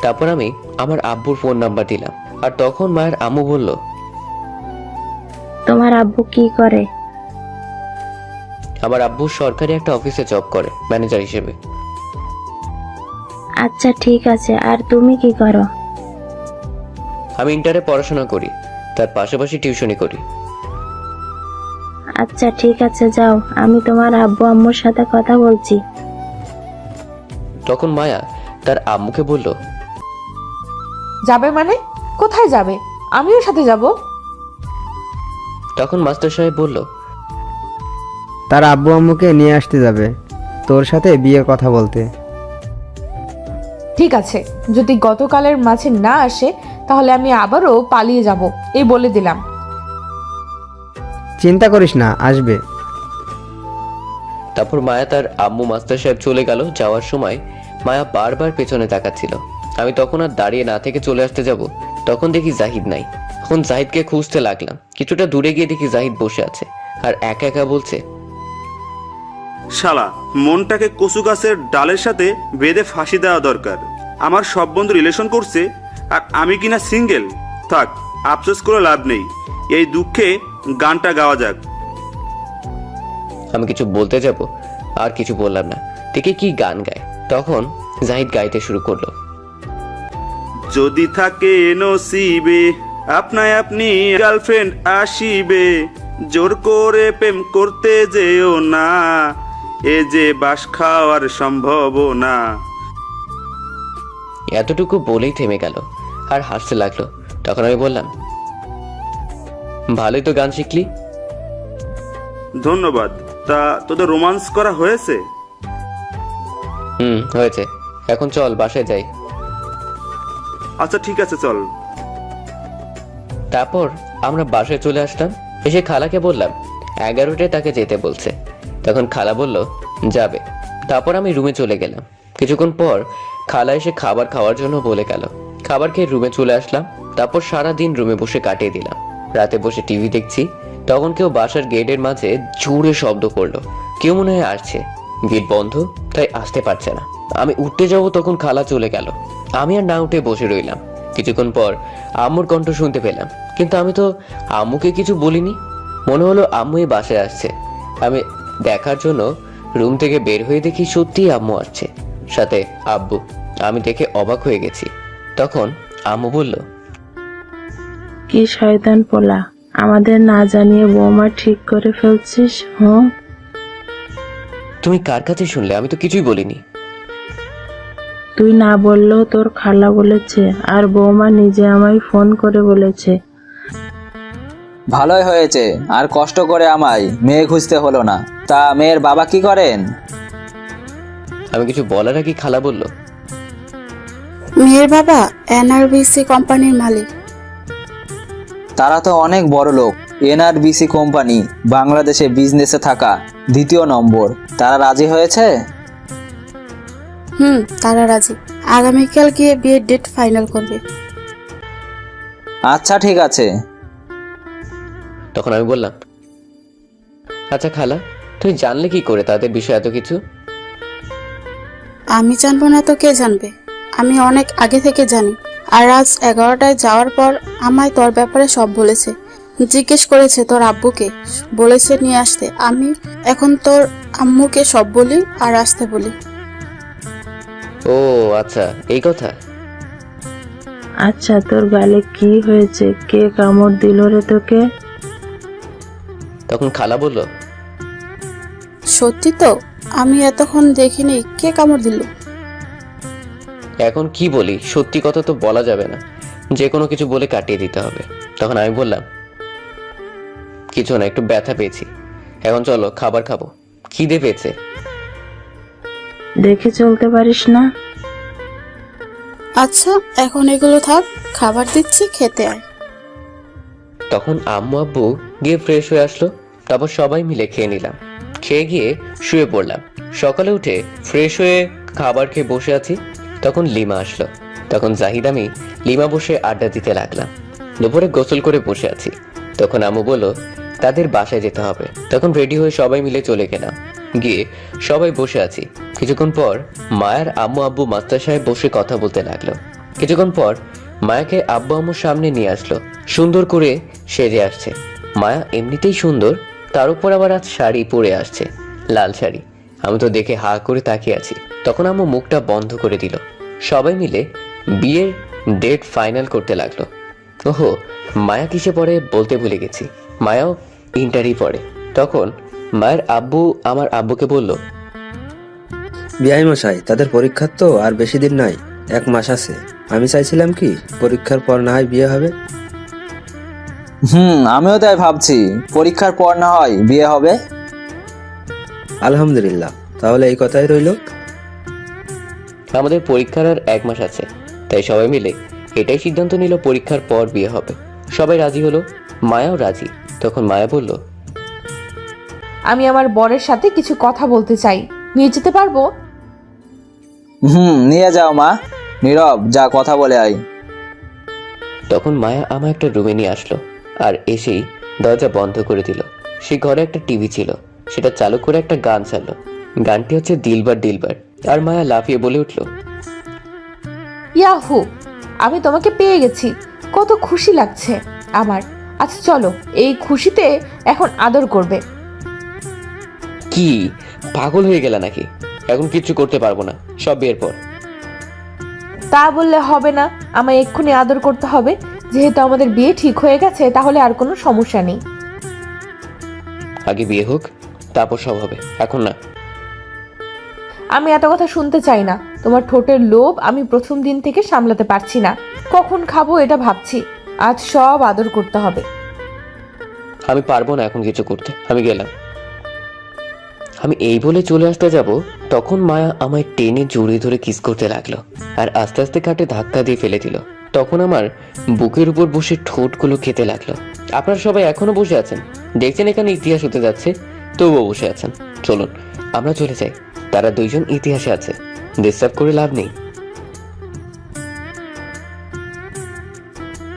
তারপর আমি আমার আব্বুর ফোন নাম্বার দিলাম, আর তখন মায়ের আম্মু বলল,
তোমার আব্বু কি করে?
আমার আব্বু সরকারি একটা অফিসে জব করে ম্যানেজার হিসেবে।
আচ্ছা ঠিক আছে, আর তুমি কি করো?
আমি ইন্টারে পড়াশোনা করি, তার পাশাপাশি টিউশনি করি।
আচ্ছা ঠিক আছে, যাও, আমি তোমার আব্বু আম্মুর সাথে কথা বলছি।
তখন মায়া তার আম্মুকে বলল,
যাবে মানে? কোথায় যাবে? আমিও সাথে যাব।
তখন মাস্টার সাহেব বলল,
তার আব্বু আম্মুকে নিয়ে আসতে যাবে তোর সাথে বিয়ের কথা বলতে।
ঠিক আছে, যদি গতকালের মাঝে না আসে তাহলে আমি আবারও পালিয়ে যাব, এই বলে দিলাম।
চিন্তা করিস না, আসবে।
তারপর মায়া তার আম্মু মাস্টার সাহেব চলে গেল। যাওয়ার সময় মায়া বারবার পেছনে তাকাচ্ছিল। আমি তখন আর দাঁড়িয়ে না থেকে চলে আসতে যাব, তখন দেখি জাহিদ নাই। এখন জাহিদকে খুঁজতে লাগলাম। কিছুটা দূরে গিয়ে দেখি জাহিদ বসে আছে আর একা একা বলছে,
শালা, মনটাকে কচু গাছের ডালের সাথে বেঁধে ফাঁসি দেওয়া দরকার। আমার সব বন্ধু রিলেশন করছে আর আমি কিনা সিঙ্গেল। থাক, আফসোস করে লাভ নেই, এই দুঃখে গানটা গাওয়া যাক।
আমি কিছু বলতে যাব আর কিছু বললাম না, দেখি কি গান গায়। তখন জাহিদ গাইতে শুরু করলো,
যদি থাকে নসিবে আপনায় আপনি গার্লফ্রেন্ড আসিবে, জোর করে প্রেম করতে যেও না, এ যে বাস খাওয়ার সম্ভাবনা।
এতটুকু বলেই থেমে গেল আর হাসতে লাগলো। তখন আমি বললাম, ভালোই তো গান শিখলি।
ধন্যবাদ। তা তোদের রোমান্স করা হয়েছে?
হয়েছে। এখন চল বাসায় যাই।
আচ্ছা ঠিক আছে, চল।
তারপর আমরা বাসায় চলে আসলাম। এসে খালাকে বললাম 11টায় তাকে যেতে বলছে। তখন খালা বলল যাবে। তারপর আমি রুমে চলে গেলাম। কিছুক্ষণ পর খালা এসে খাবার খাওয়ার জন্য বলে গেল। খাবার খেয়ে রুমে চলে আসলাম। তারপর সারা দিন রুমে বসে কাটিয়ে দিলাম। রাতে বসে টিভি দেখছি। তখন কেউ বাসার গেটের মাঝে জোরে শব্দ করলো। কেউ মনে হয় আসছে। গেট বন্ধ, তাই আসতে পারছে না। আমি উঠতে যাব, তখন খালা চলে গেল। আমি আর না উঠে বসে রইলাম। কিছুক্ষণ পর আম্মুর কণ্ঠ শুনতে পেলাম, কিন্তু আমি তো আম্মুকে কিছু বলিনি। মনে হলো আম্মুই বাসায় আসছে। আমি দেখার জন্য রুম থেকে বের হয়ে দেখি সত্যিই আম্মু আসছে, সাথে আব্বু। আমি দেখে অবাক হয়ে গেছি। তখন আম্মু বলল,
কি শয়তান পোলা, আমাদের না জানিয়ে বৌমা ঠিক করে ফেলছিস।
তুমি কার কাছে শুনলে? আমি তো কিছুই বলিনি।
তুই না বললেও তোর খালা বলেছে, আর বৌমা নিজে আমায় ফোন করে বলেছে।
ভালোই হয়েছে, আর কষ্ট করে আমায় মেয়ে খুঁজতে হলো না। তা মেয়ের বাবা কি করেন?
আমি কিছু বলার আগে খালা বলল,
মেয়ের বাবা এনআরবিসি কোম্পানির মালিক।
তারা তো অনেক বড় লোক। এনআরবিসি কোম্পানি বাংলাদেশে বিজনেসে থাকা 2য় নম্বর। তারা রাজি হয়েছে?
তারা রাজি। আগামীকাল গিয়ে বিয়ের ডেট ফাইনাল করবে।
আচ্ছা ঠিক আছে।
তখন আমি বললাম, আচ্ছা খালা, তুমি জানলে কি করে তাদের বিষয়ে এত কিছু?
আমি জানবো না তো কে জানবে? আমি অনেক আগে থেকে জানি। আর আজ 11টায় যাওয়ার পর আমায় তোর ব্যাপারে সব বলেছে। জিজ্ঞেস করেছে তোর আব্বুকে, বলেছে নিয়ে আসতে। আমি এখন তোর আম্মুকে সব বলি আর আসতে বলি।
ও আচ্ছা, এই কথা।
আচ্ছা, তোর গালে কি হয়েছে? কে কামড় দিল রে তোকে?
তখন খালা বলল,
সত্যি তো, আমি এতক্ষণ দেখিনি। কে কামড় দিল?
এখন কি বলি? সত্যি কথা তো বলা যাবে না, যে কোনো কিছু বলে কাটিয়ে দিতে হবে। তখন আমি বললাম, কিছু না, একটু ব্যথা পেয়েছি। এখন চলো খাবার খাবো, খিদে পেয়েছে।
দেখে চলতে পারিস না?
আচ্ছা, এখন এগুলো থাক, খাবার দিচ্ছি, খেতে আয়।
তখন আম্মু আব্বু গিয়ে ফ্রেশ হয়ে আসলো। তারপর সবাই মিলে খেয়ে নিলাম। খেয়ে গিয়ে শুয়ে পড়লাম। সকালে উঠে ফ্রেশ হয়ে খাবার খেয়ে বসে আছি। তখন লিমা আসলো। তখন জাহিদ আমি লিমা বসে আড্ডা দিতে লাগলাম। দুপুরে গোসল করে বসে আছি। তখন আম্মু বলল তাদের বাসায় যেতে হবে। তখন রেডি হয়ে সবাই মিলে চলে গেলাম। গিয়ে সবাই বসে আছি। কিছুক্ষণ পর মায়ার আম্মু আব্বু মাস্টার সাহেব বসে কথা বলতে লাগলো। কিছুক্ষণ পর মায়াকে আব্বু আম্মুর সামনে নিয়ে আসলো। সুন্দর করে সেজে আসছে। মায়া এমনিতেই সুন্দর, তার উপর আবার আজ শাড়ি পরে আসছে। লাল শাড়ি। আমি তো দেখে হা করে তাকিয়ে আছি। তখন আম্মু মুখটা বন্ধ করে দিল। সবাই মিলে বিয়ের ডেট ফাইনাল করতে লাগলো। ওহো, মায়া কিসে পড়ে বলতে ভুলে গেছি। মায়াও ইন্টারই পড়ে। তখন মায়ের আব্বু আমার আব্বুকে বলল,
বিআই মশাই, তাদের পরীক্ষার তো আর বেশি দিন নাই, 1 মাস আছে। আমি চাইছিলাম কি পরীক্ষার পর না হয় বিয়ে হবে।
আমিও তাই ভাবছি, পরীক্ষার পর না হয় বিয়ে হবে।
আলহামদুলিল্লাহ, তাহলে এই কথাই রইল।
আমাদের পরীক্ষার আর 1 মাস আছে, তাই সবাই মিলে এটাই সিদ্ধান্ত নিল পরীক্ষার পর বিয়ে হবে। সবাই রাজি হলো, মায়াও রাজি। তখন মায়া বলল,
আমি আমার বরের সাথে কিছু কথা বলতে চাই, নিয়ে যেতে পারবো?
নিয়ে যাও মা। নীরব, যা কথা বলে আয়।
তখন মায়া আমার একটা রুমে নিয়ে আসলো আর এসেই দরজা বন্ধ করে দিল। সে ঘরে একটা টিভি ছিল, সেটা চালু করে একটা গান চাললো। গানটি হচ্ছে দিলবার দিলবার। আর মায়া লাফিয়ে বলে উঠল,
ইয়াহু, আমি তোমাকে পেয়ে গেছি, কত খুশি লাগছে আমার। আচ্ছা চলো, এই খুশিতে এখন আদর করবে।
কি পাগল হয়ে গেলা নাকি? এখন কিচ্ছু করতে পারবো না, সব বিয়ের পর।
তা বললে হবে না, আমায় এক্ষুনি আদর করতে হবে। যেহেতু আমাদের বিয়ে ঠিক হয়ে গেছে, তাহলে আর কোনো সমস্যা নেই।
আগে বিয়ে হোক, তারপর সব হবে, এখন না।
আমি এত কথা শুনতে চাই না। তোমার ঠোঁটের লোভ আমি প্রথম দিন থেকে সামলাতে পারছি না। কখন খাবো এটা ভাবছি। আজ সব আদর করতে হবে।
আমি পারবো না এখন কিছু করতে, আমি গেলাম। আমি এই বলে চলে আসতে যাব, তখন মায়া আমায় টেনে জড়িয়ে ধরে কিস করতে লাগলো আর আস্তে আস্তে কাটে ধাক্কা দিয়ে ফেলে দিল। তখন আমার বুকের উপর বসে ঠোঁটগুলো খেতে লাগলো। আপনারা সবাই এখনো বসে আছেন, দেখছেন এখানে ইতিহাস হতে যাচ্ছে, তবুও বসে আছেন। চলুন আমরা চলে যাই, তারা দুইজন ইতিহাসে আছে, ডিস্টার্ব করে লাভ নেই।